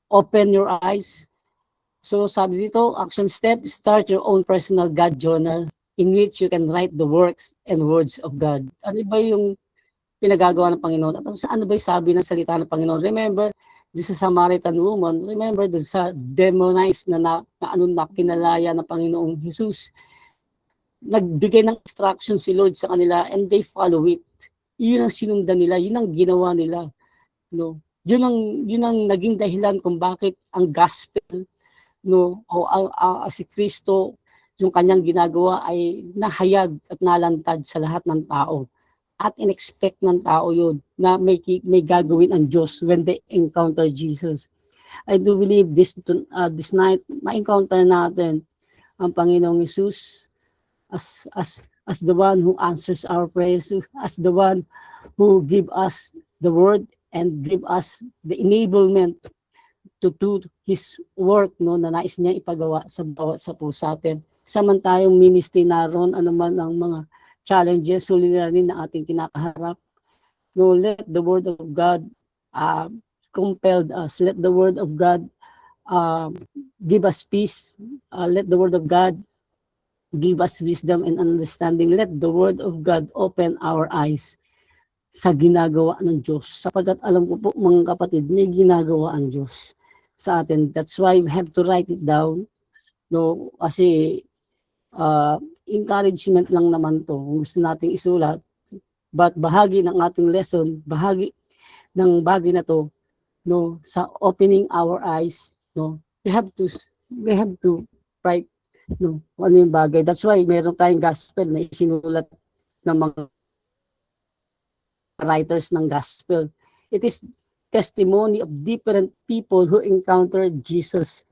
open your eyes. So sabi dito, action step, start your own personal God journal in which you can write the works and words of God. Ano ba yung pinagagawa ng Panginoon? At ano ba yung sabi ng salita ng Panginoon? Remember, sa Samaritan woman, remember sa demonized na kinalaya ng Panginoong Jesus. Nagbigay ng instruction si Lord sa kanila and they follow it. Yun ang sinundan nila, yun ang ginawa nila. No? Yun ang naging dahilan kung bakit ang gospel, no, o si Kristo, yung kanyang ginagawa ay nahayag at nalantad sa lahat ng tao. At in-expect ng tao yun na may gagawin ang Diyos when they encounter Jesus. I do believe this night, ma-encounter natin ang Panginoong Jesus as the one who answers our prayers, as the one who give us the word and give us the enablement to do His work, no, na nais niya ipagawa sa bawat sa puso atin. Samantayong ministry naroon, anuman ang mga challenges, suliranin na ating kinakaharap. No, let the word of God compelled us. Let the word of God give us peace. Let the word of God give us wisdom and understanding. Let the word of God open our eyes sa ginagawa ng Diyos. Sapagkat alam ko po mga kapatid, may ginagawa ang Diyos sa atin. That's why we have to write it down. No, kasi encouragement lang naman to kung gusto nating isulat, but bahagi ng ating lesson, bahagi ng bagay na to, no, sa opening our eyes, no, we have to write, no, ano yung bagay. That's why meron tayong gospel na isinulat ng mga writers ng gospel. It is testimony of different people who encountered Jesus,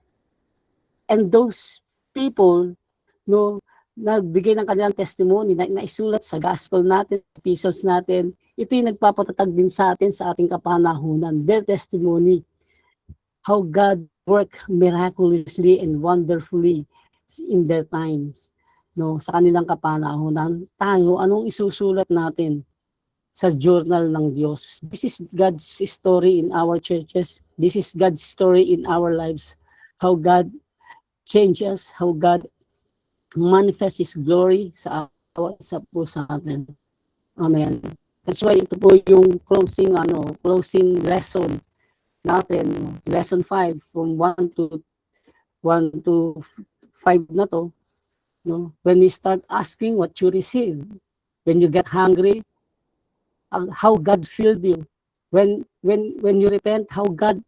and those people, no, nagbigay ng kanilang testimony na isulat sa gospel natin, epistles natin. Ito yung nagpapatatag din sa atin sa ating kapanahunan. Their testimony, how God worked miraculously and wonderfully in their times. No, sa kanilang kapanahunan, tayo, anong isusulat natin sa journal ng Diyos? This is God's story in our churches. This is God's story in our lives. How God changes, how God manifest His glory sa puso natin. Amen. That's why ito po yung closing lesson natin, lesson 5 from 1 to 5 na to, no? When we start asking what you receive, when you get hungry, how God filled you, when you repent, how God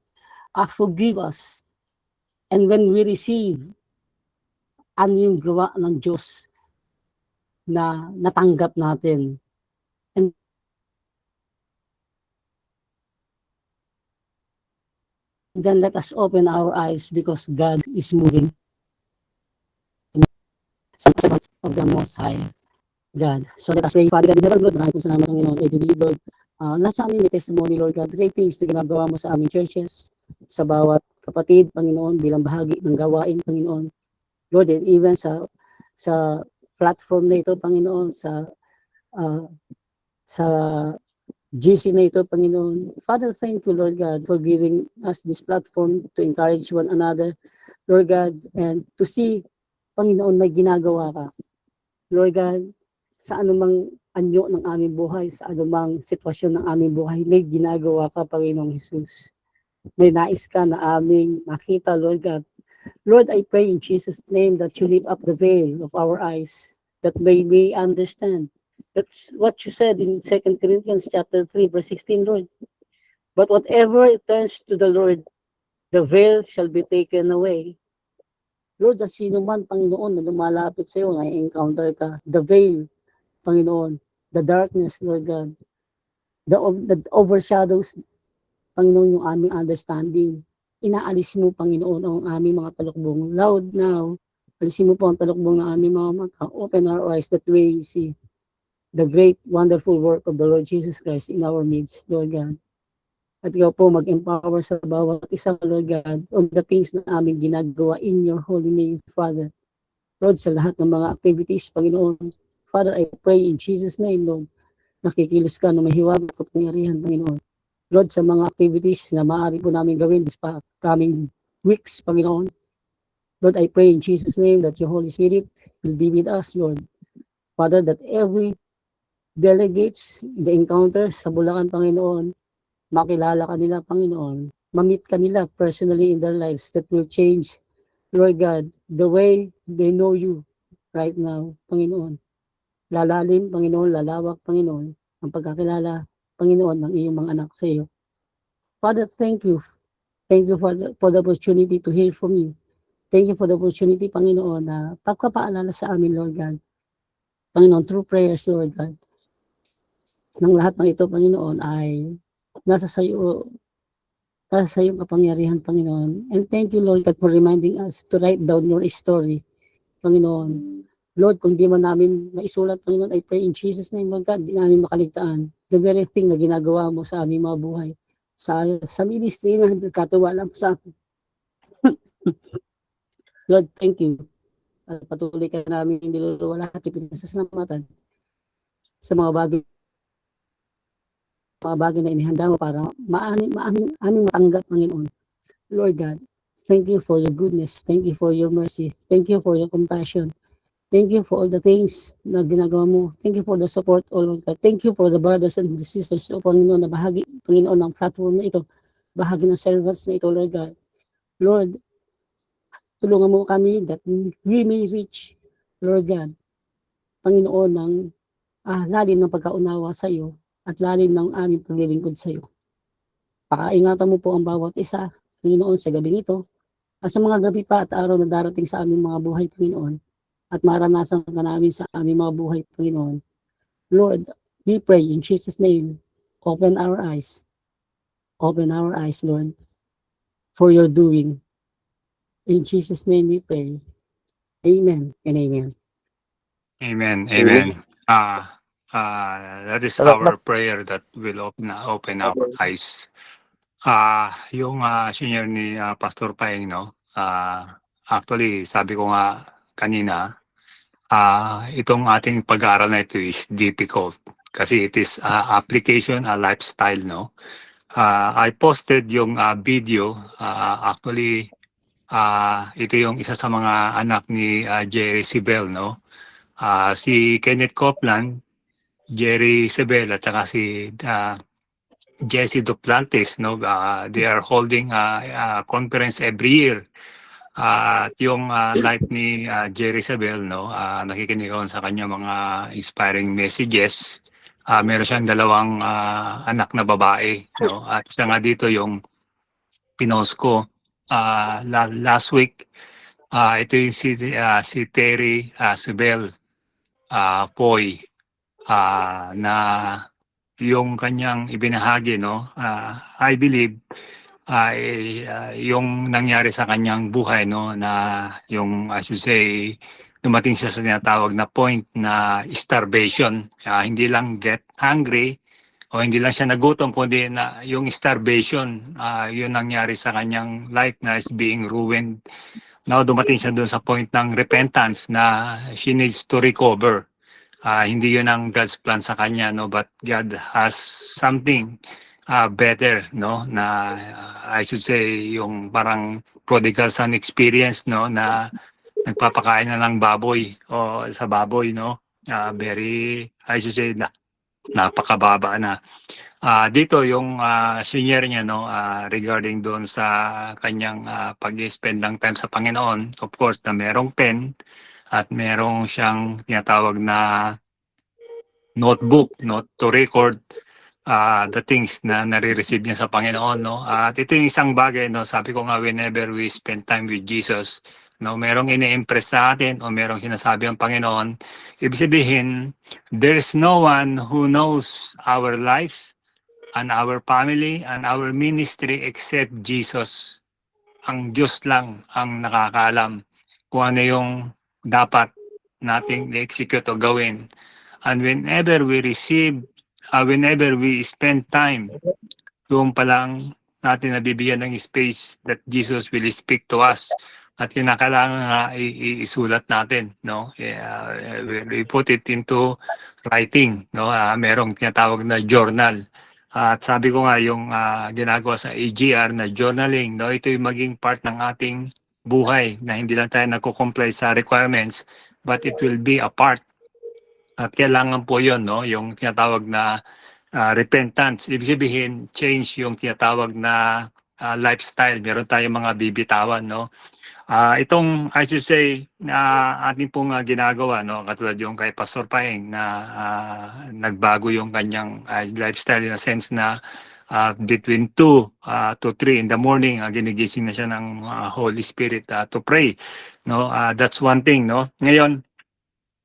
forgive us, and when we receive, ano yung gawa ng Diyos na natanggap natin. And then let us open our eyes because God is moving sa servants of the Most High God. So let us pray. Father God in heaven, Lord, maraming salamat ang Panginoon. I believe, Lord, nasa amin may testimony, Lord God, great things na ginagawa mo sa aming churches, sa bawat kapatid, Panginoon, bilang bahagi ng gawain, Panginoon. Lord, and even sa platform na ito, Panginoon, sa GC na ito, Panginoon. Father, thank you, Lord God, for giving us this platform to encourage one another, Lord God, and to see, Panginoon, may ginagawa ka. Lord God, sa anumang anyo ng aming buhay, sa anumang sitwasyon ng aming buhay, may ginagawa ka, Panginoong Jesus. May nais ka na aming makita, Lord God. Lord, I pray in Jesus' name that you lift up the veil of our eyes, that may we understand. That's what you said in 2 Corinthians chapter 3, verse 16, Lord. But whatever it turns to the Lord, the veil shall be taken away. Lord, at sino man, Panginoon, na lumalapit sa iyo, na-encounter ka, the veil, Panginoon, the darkness, Lord God, the overshadows, Panginoon, yung aming understanding. Inaalis mo, Panginoon, ang aming mga talukbong. Loud now, alisin mo po ang talukbong ng aming mga mata. Open our eyes that we see the great, wonderful work of the Lord Jesus Christ in our midst, Lord God. At ikaw po mag-empower sa bawat isa, Lord God, on the things na aming ginagawa in your holy name, Father. Lord, sa lahat ng mga activities, Panginoon, Father, I pray in Jesus' name, Lord, nakikilos ka na may hiwaga at kapangyarihan, Panginoon. Lord, sa mga activities na maaari po namin gawin this coming weeks, Panginoon. Lord, I pray in Jesus' name that your Holy Spirit will be with us, Lord. Father, that every delegates, the encounters sa Bulacan, Panginoon, makilala ka nila, Panginoon, ma-meet ka nila personally in their lives that will change, Lord God, the way they know you right now, Panginoon. Lalalim, Panginoon, lalawak, Panginoon, ang pagkakilala, Panginoon, ng iyong mga anak sa iyo. Father, thank you. Thank you for the opportunity to hear from you. Thank you for the opportunity, Panginoon, na pagpapaalala sa amin, Lord God. Panginoon, through prayers, Lord God, ng lahat ng ito, Panginoon, ay nasa sa iyo kapangyarihan, Panginoon. And thank you, Lord God, for reminding us to write down your story, Panginoon. Lord, kung di man namin maisulat, Panginoon, I pray in Jesus' name, Lord God, di namin makaligtaan the very thing na ginagawa mo sa aming mga buhay. Sa ministry na katuwala mo sa akin. Lord, thank you. At patuloy ka namin niluluwala at ipinasasalamatan sa mga bagay na inihanda mo para aming matanggap, Panginoon. Lord God, thank you for your goodness. Thank you for your mercy. Thank you for your compassion. Thank you for all the things na ginagawa mo. Thank you for the support, oh Lord God. Thank you for the brothers and the sisters, O Panginoon, na bahagi, Panginoon, ng platform na ito. Bahagi ng servants na ito, Lord God. Lord, tulungan mo kami that we may reach, Lord God, Panginoon, ng lalim ng pagkaunawa sa iyo at lalim ng aming paglilingkod sa iyo. Pakaingatan mo po ang bawat isa, Panginoon, sa gabing ito, at sa mga gabi pa at araw na darating sa aming mga buhay, Panginoon, at maranasan ka namin sa aming mga buhay, Panginoon. Lord, we pray in Jesus' name, open our eyes, Lord, for your doing. In Jesus' name we pray. Amen and amen. Amen. Amen. That is our prayer that will open our eyes. Yung senior ni Pastor Paeng, no? Actually, sabi ko nga kanina, itong ating pag-aaral na ito is difficult kasi it is application, a lifestyle, no? I posted yung video, actually, ito yung isa sa mga anak ni Jerry Sibel, no? Si Kenneth Copeland, Jerry Sibel, at saka si Jesse Duplantis, no? They are holding a conference every year. At yung life ni Jerry Sibel, no? Nakikinig ako sa kanya mga inspiring messages. Meron siyang dalawang anak na babae, no? At isa nga dito yung pinost ko last week. Ito yung si Terry Sibel Poy, na yung kanyang ibinahagi, no? I believe yung nangyari sa kanyang buhay, no, na yung I should say dumating siya sa tinatawag na point na starvation, hindi lang get hungry o hindi lang siya nagutom kundi na yung starvation, yun nangyari sa kanyang life na is being ruined. Now dumating siya doon sa point ng repentance na she needs to recover. Hindi yun ang God's plan sa kanya, no, but God has something better, no, na I should say yung parang prodigal son experience, no, na nagpapakain na ng baboy o sa baboy, no. Very, I should say, napakababa na. Dito yung senior niya, no, regarding doon sa kanyang pag-spend ng time sa Panginoon, of course na merong pen at merong siyang tinatawag na notebook, no, to record the things na nare-receive niya sa Panginoon, no. At ito yung isang bagay, no, sabi ko nga, whenever we spend time with Jesus, no, merong ini-impress sa atin o merong sinasabi ang Panginoon, ibig sabihin, there's no one who knows our lives and our family and our ministry except Jesus. Ang Diyos lang ang nakakaalam kung ano yung dapat nating i-execute o gawin. And whenever we spend time, doon pa lang natin nabibigyan ng space that Jesus will speak to us. At kinakailangan nga isulat natin, no? We put it into writing, no? Merong tinatawag na journal. At sabi ko nga yung ginagawa sa AGR na journaling, no? Ito yung maging part ng ating buhay na hindi lang tayo nagko-comply sa requirements, but it will be a part. At kailangan po yon, no? Yung tinatawag na repentance. Ibig sabihin, change yung tinatawag na lifestyle. Meron tayong mga bibitawan, no? Itong, I should say, ating pong ginagawa, no? Katulad yung kay Pastor Paeng na nagbago yung kanyang lifestyle in a sense na between 2 to 3 in the morning, ginigising na siya ng Holy Spirit to pray. No? That's one thing, no? Ngayon,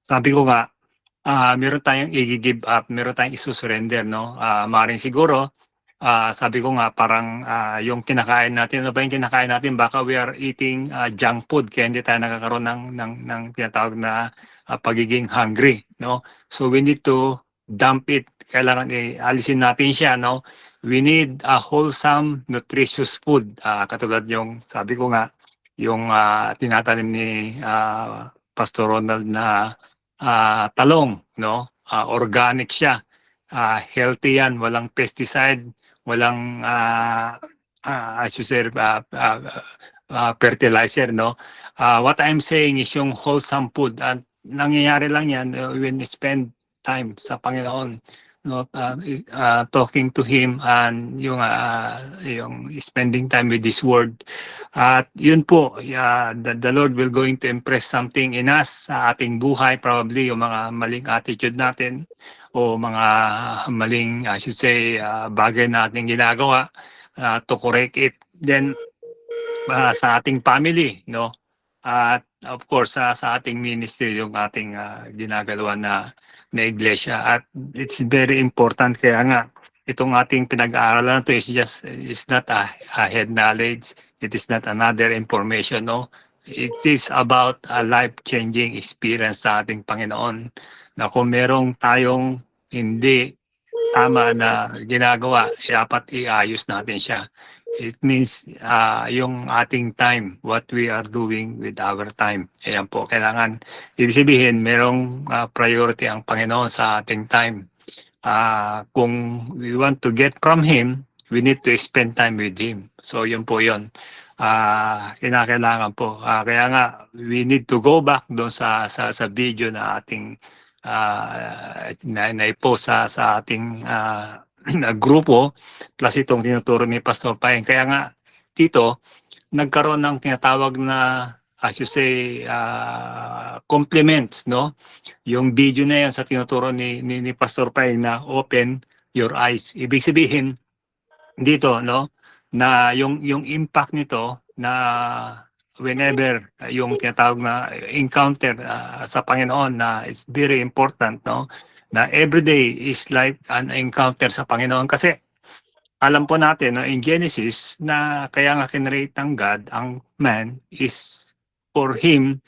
sabi ko nga, meron tayong i-give up, meron tayong isusurrender, no? Maaaring siguro, sabi ko nga parang yung kinakain natin, ano ba yung kinakain natin? Baka we are eating junk food kaya hindi tayo nakakaroon ng tinatawag na pagiging hungry, no? So we need to dump it. Kailangan alisin natin siya, no? We need a wholesome, nutritious food. Katulad yung, sabi ko nga, yung tinatanim ni Pastor Ronald na talong, no? Organic siya. Healthy yan, walang pesticide, walang as you said, fertilizer, no? What I'm saying is yung wholesome food. Nangyayari lang yan when you spend time sa Panginoon, no? Talking to Him and yung spending time with His Word. At yun po, the Lord will going to impress something in us sa ating buhay, probably yung mga maling attitude natin o mga maling, I should say, bagay na ating ginagawa to correct it. Then, sa ating family, no? At of course, sa ating ministry, yung ating ginagalawan na iglesia. At it's very important, kaya nga, itong ating pinag-aaralan to is not a head knowledge. It is not another information, no? It is about a life-changing experience sa ating Panginoon na kung merong tayong hindi tama na ginagawa, dapat iayos natin siya. It means yung ating time, what we are doing with our time. Ayan po, kailangan, ibig sabihin, merong priority ang Panginoon sa ating time. Kung we want to get from Him, we need to spend time with Him. So yun po yun. Kinakailangan po. Kaya nga, we need to go back doon sa video na ating na-post sa ating grupo, plus itong tinuturo ni Pastor Paeng. Kaya nga, dito, nagkaroon ng tinatawag na, as you say, compliments, no? Yung video na yan sa tinuturo ni Pastor Paeng na open your eyes. Ibig sabihin, dito, no? Na yung impact nito na whenever yung tinatawag na encounter sa Panginoon na it's very important, no? Na everyday is like an encounter sa Panginoon kasi alam po natin no, in Genesis na kaya nga kinreate ng God ang man is for him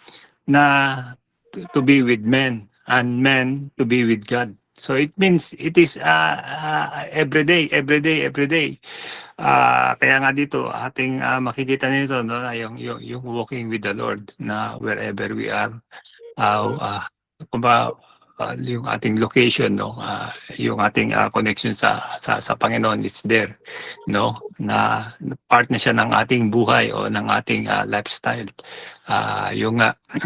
na to be with men and men to be with God. So it means it is every day. Kaya nga dito ating makikita nito no yung walking with the Lord na wherever we are yung ating location no yung ating connection sa Panginoon, it's there no na part na siya ng ating buhay o ng ating lifestyle. Yung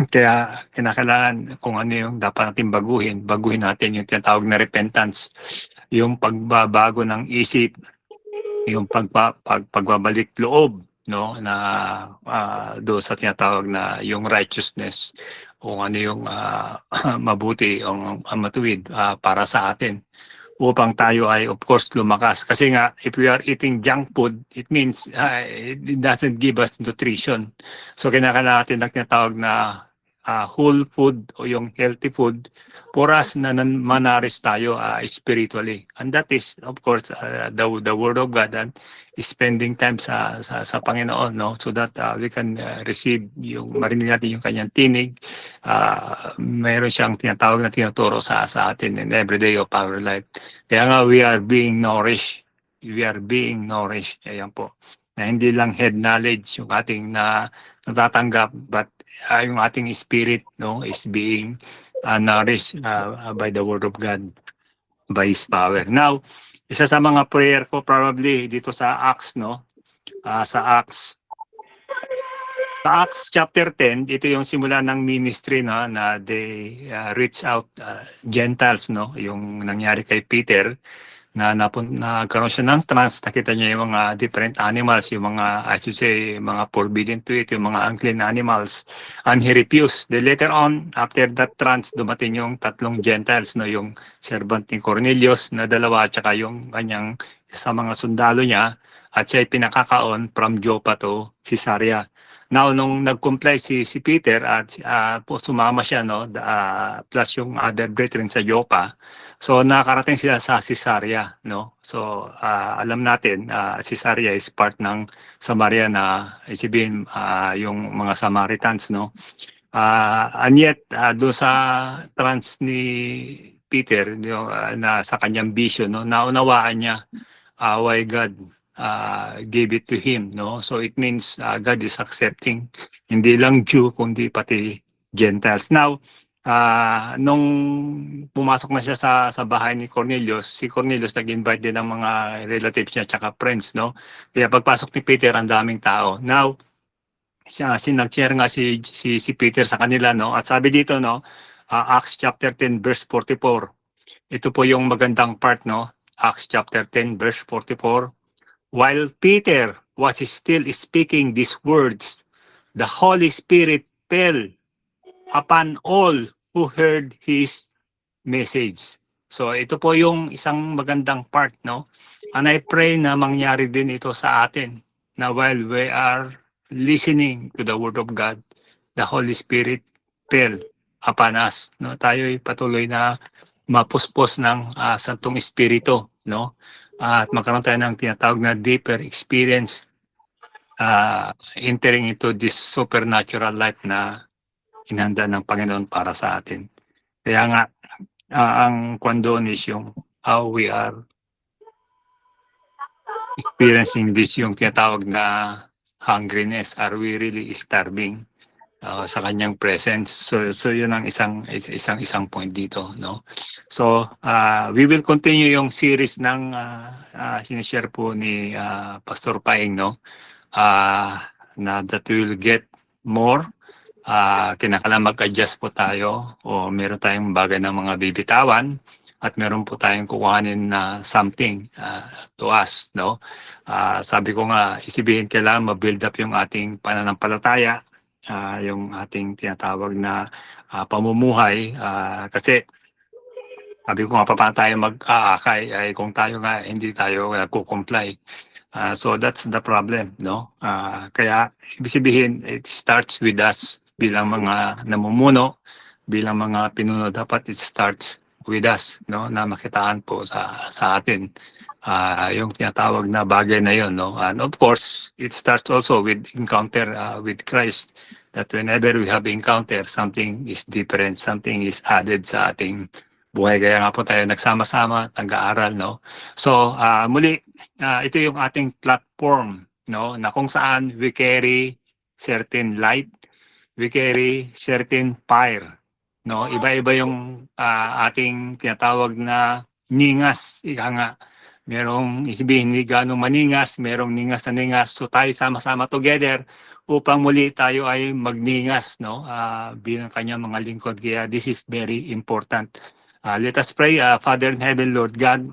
kaya kinakailangan kung ano yung dapat natin baguhin natin yung tinatawag na repentance, yung pagbabago ng isip, yung pagbabalik loob no na do sa tinatawag na yung righteousness, kung ano yung mabuti o matuwid para sa atin. upang tayo ay of course lumakas. Kasi nga, if we are eating junk food, it means it doesn't give us nutrition. So kinakailangan natin ng tinatawag na whole food o yung healthy food for us na manaris tayo spiritually. And that is, of course, the Word of God and spending time sa Panginoon, no? So that we can receive marinig natin yung kanyang tinig. Mayroon siyang tinatawag na tinuturo sa atin in every day of our life. Kaya nga, we are being nourished. We are being nourished. Ayan po. Na hindi lang head knowledge yung ating natatanggap, but yung ating spirit, no, is being nourished by the Word of God, by His power. Now, isa sa mga prayer ko probably dito sa Acts, no, sa Acts chapter 10, ito yung simula ng ministry, no, na they reach out Gentiles, no, yung nangyari kay Peter na nagkaroon siya ng trance, nakita niya yung mga different animals, yung mga, I should say, mga forbidden to eat, yung mga unclean animals, and he refused. Then later on, after that trance, dumating yung tatlong Gentiles, no, yung servant ni Cornelius na dalawa, at saka yung kanyang sa mga sundalo niya, at siya ay pinakakaon from Joppa to Caesarea. Now, nung nag-comply si Peter at sumama siya, no, plus yung other brethren sa Joppa, so nakarating sila sa Caesarea, no? So alam natin, Caesarea is part ng Samaria na isipin yung mga Samaritans, no? And yet doon sa trance ni Peter, na sa kanyang vision, no, naunawaan niya why God gave it to him, no? So it means God is accepting hindi lang Jew kundi pati Gentiles. Now, nung pumasok na siya sa bahay ni Cornelius, si Cornelius nag-invite din ng mga relatives niya tsaka friends, no? Kaya pagpasok ni Peter, ang daming tao. Now, nag-share nga si Peter sa kanila, no? At sabi dito, no, Acts chapter 10 verse 44. Ito po yung magandang part, no? Acts chapter 10 verse 44. While Peter was still speaking these words, the Holy Spirit fell upon all who heard his message. So ito po yung isang magandang part, no? And I pray na mangyari din ito sa atin, na while we are listening to the Word of God, the Holy Spirit fell upon us, no? Tayo ay patuloy na mapuspos ng Santong Espiritu, no? At magkaroon tayo ng tinatawag na deeper experience entering into this supernatural life na inhanda ng Panginoon para sa atin. Kaya nga, ang kwandon is yung how we are experiencing this, yung tinatawag na hungriness. Are we really starving sa kanyang presence? So yun ang isang point dito, no? So we will continue yung series ng sinishare po ni Pastor Paeng, no? Na that we will get more. Kinakailangan mag-adjust po tayo o meron tayong bagay ng mga bibitawan at meron po tayong kukuhanin na something to us, no? Sabi ko nga, isipin kailangan ma-build up yung ating pananampalataya, yung ating tinatawag na pamumuhay, kasi sabi ko nga, paano tayo mag-aakay ay kung tayo nga hindi tayo nagko-comply. So that's the problem, no? Kaya ibig sabihin, it starts with us bilang mga namumuno, bilang mga pinuno. Dapat it starts with us, no? Na makitaan po sa atin yung tinatawag na bagay na yon, no? And of course, it starts also with encounter with Christ. That whenever we have encounter, something is different, something is added sa ating buhay. Kaya nga po tayo nagsama-sama, nag-aaral, no? So, muli, ito yung ating platform, no? Na kung saan we carry certain light, we carry certain fire, no? Iba-iba yung ating tinatawag na ningas, ika nga. Merong isibihin hindi ganong maningas, merong ningas na ningas. So tayo sama-sama together upang muli tayo ay magningas, no? Bilang kanyang mga lingkod. Kaya this is very important. Let us pray. Father in heaven, Lord God,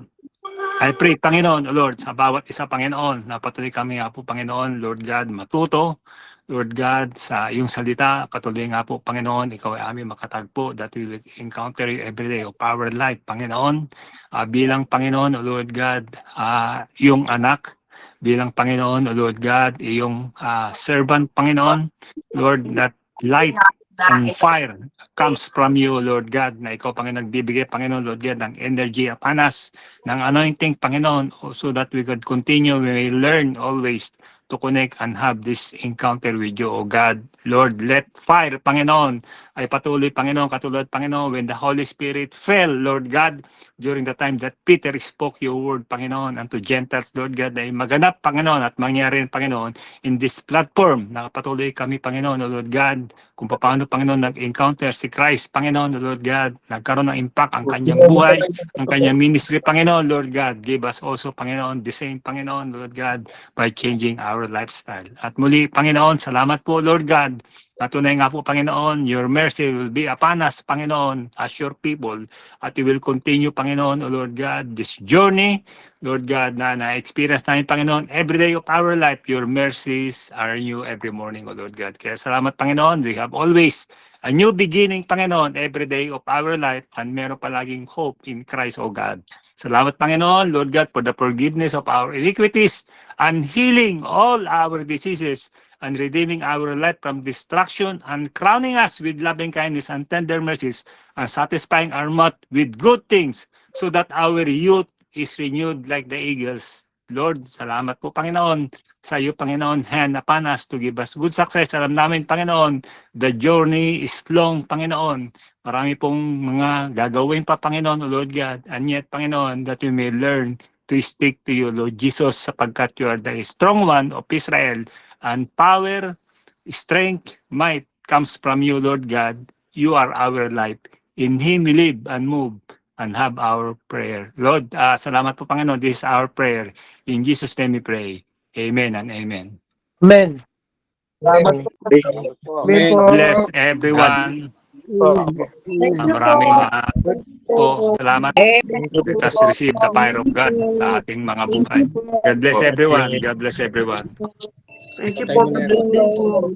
I pray, Panginoon, O Lord, sa bawat isa, Panginoon, na patuloy kami nga po, Panginoon, Lord God, matuto, Lord God, sa iyong salita, patuloy nga po, Panginoon, ikaw ay aming makatagpo that we will encounter you every day of our life, Panginoon. Bilang Panginoon, O Lord God, iyong anak, bilang Panginoon, O Lord God, iyong servant, Panginoon, Lord, that light and fire comes from you, Lord God, na ikaw, Panginoon, nagbibigay, Panginoon, Lord God, ng energy upon us, ng anointing, Panginoon, so that we could continue, we may learn always to connect and have this encounter with you, O God. Lord, let fire, Panginoon, ay patuloy, Panginoon, katulad, Panginoon, when the Holy Spirit fell, Lord God, during the time that Peter spoke your word, Panginoon, unto Gentiles, Lord God, ay maganap, Panginoon, at mangyari, Panginoon, in this platform, nakapatuloy kami, Panginoon, O Lord God, kung paano, Panginoon, nag-encounter si Christ, Panginoon, O Lord God, nagkaroon ng impact ang kanyang buhay, ang kanyang ministry, Panginoon, Lord God. Give us also, Panginoon, the same, Panginoon, Lord God, by changing our lifestyle. At muli, Panginoon, salamat po, Lord God. At tunay nga po, Panginoon, your mercy will be upon us, Panginoon, as your people. At we will continue, Panginoon, O Lord God, this journey, Lord God, na na-experience namin, Panginoon, every day of our life, your mercies are new every morning, O Lord God. Kaya salamat, Panginoon, we have always a new beginning, Panginoon, every day of our life, and meron palaging hope in Christ, O God. Salamat, Panginoon, Lord God, for the forgiveness of our iniquities and healing all our diseases and redeeming our life from destruction and crowning us with loving kindness and tender mercies and satisfying our mouth with good things so that our youth is renewed like the eagles. Lord, salamat po, Panginoon, sa iyo, Panginoon, hand upon us to give us good success. Alam namin, Panginoon, the journey is long, Panginoon. Marami pong mga gagawin pa, Panginoon, O Lord God. And yet, Panginoon, that we may learn to stick to you, Lord Jesus, sapagkat you are the strong one of Israel. And power, strength, might comes from you, Lord God. You are our life. In Him we live and move and have our prayer. Lord, salamat po, Panginoon. This is our prayer. In Jesus' name we pray. Amen and amen. Amen. Salamat po. Amen po. Bless everyone. Maraming po salamat. Let us receive the fire of God sa ating mga buhay. God bless everyone. God bless everyone. Thank you po. God bless din po.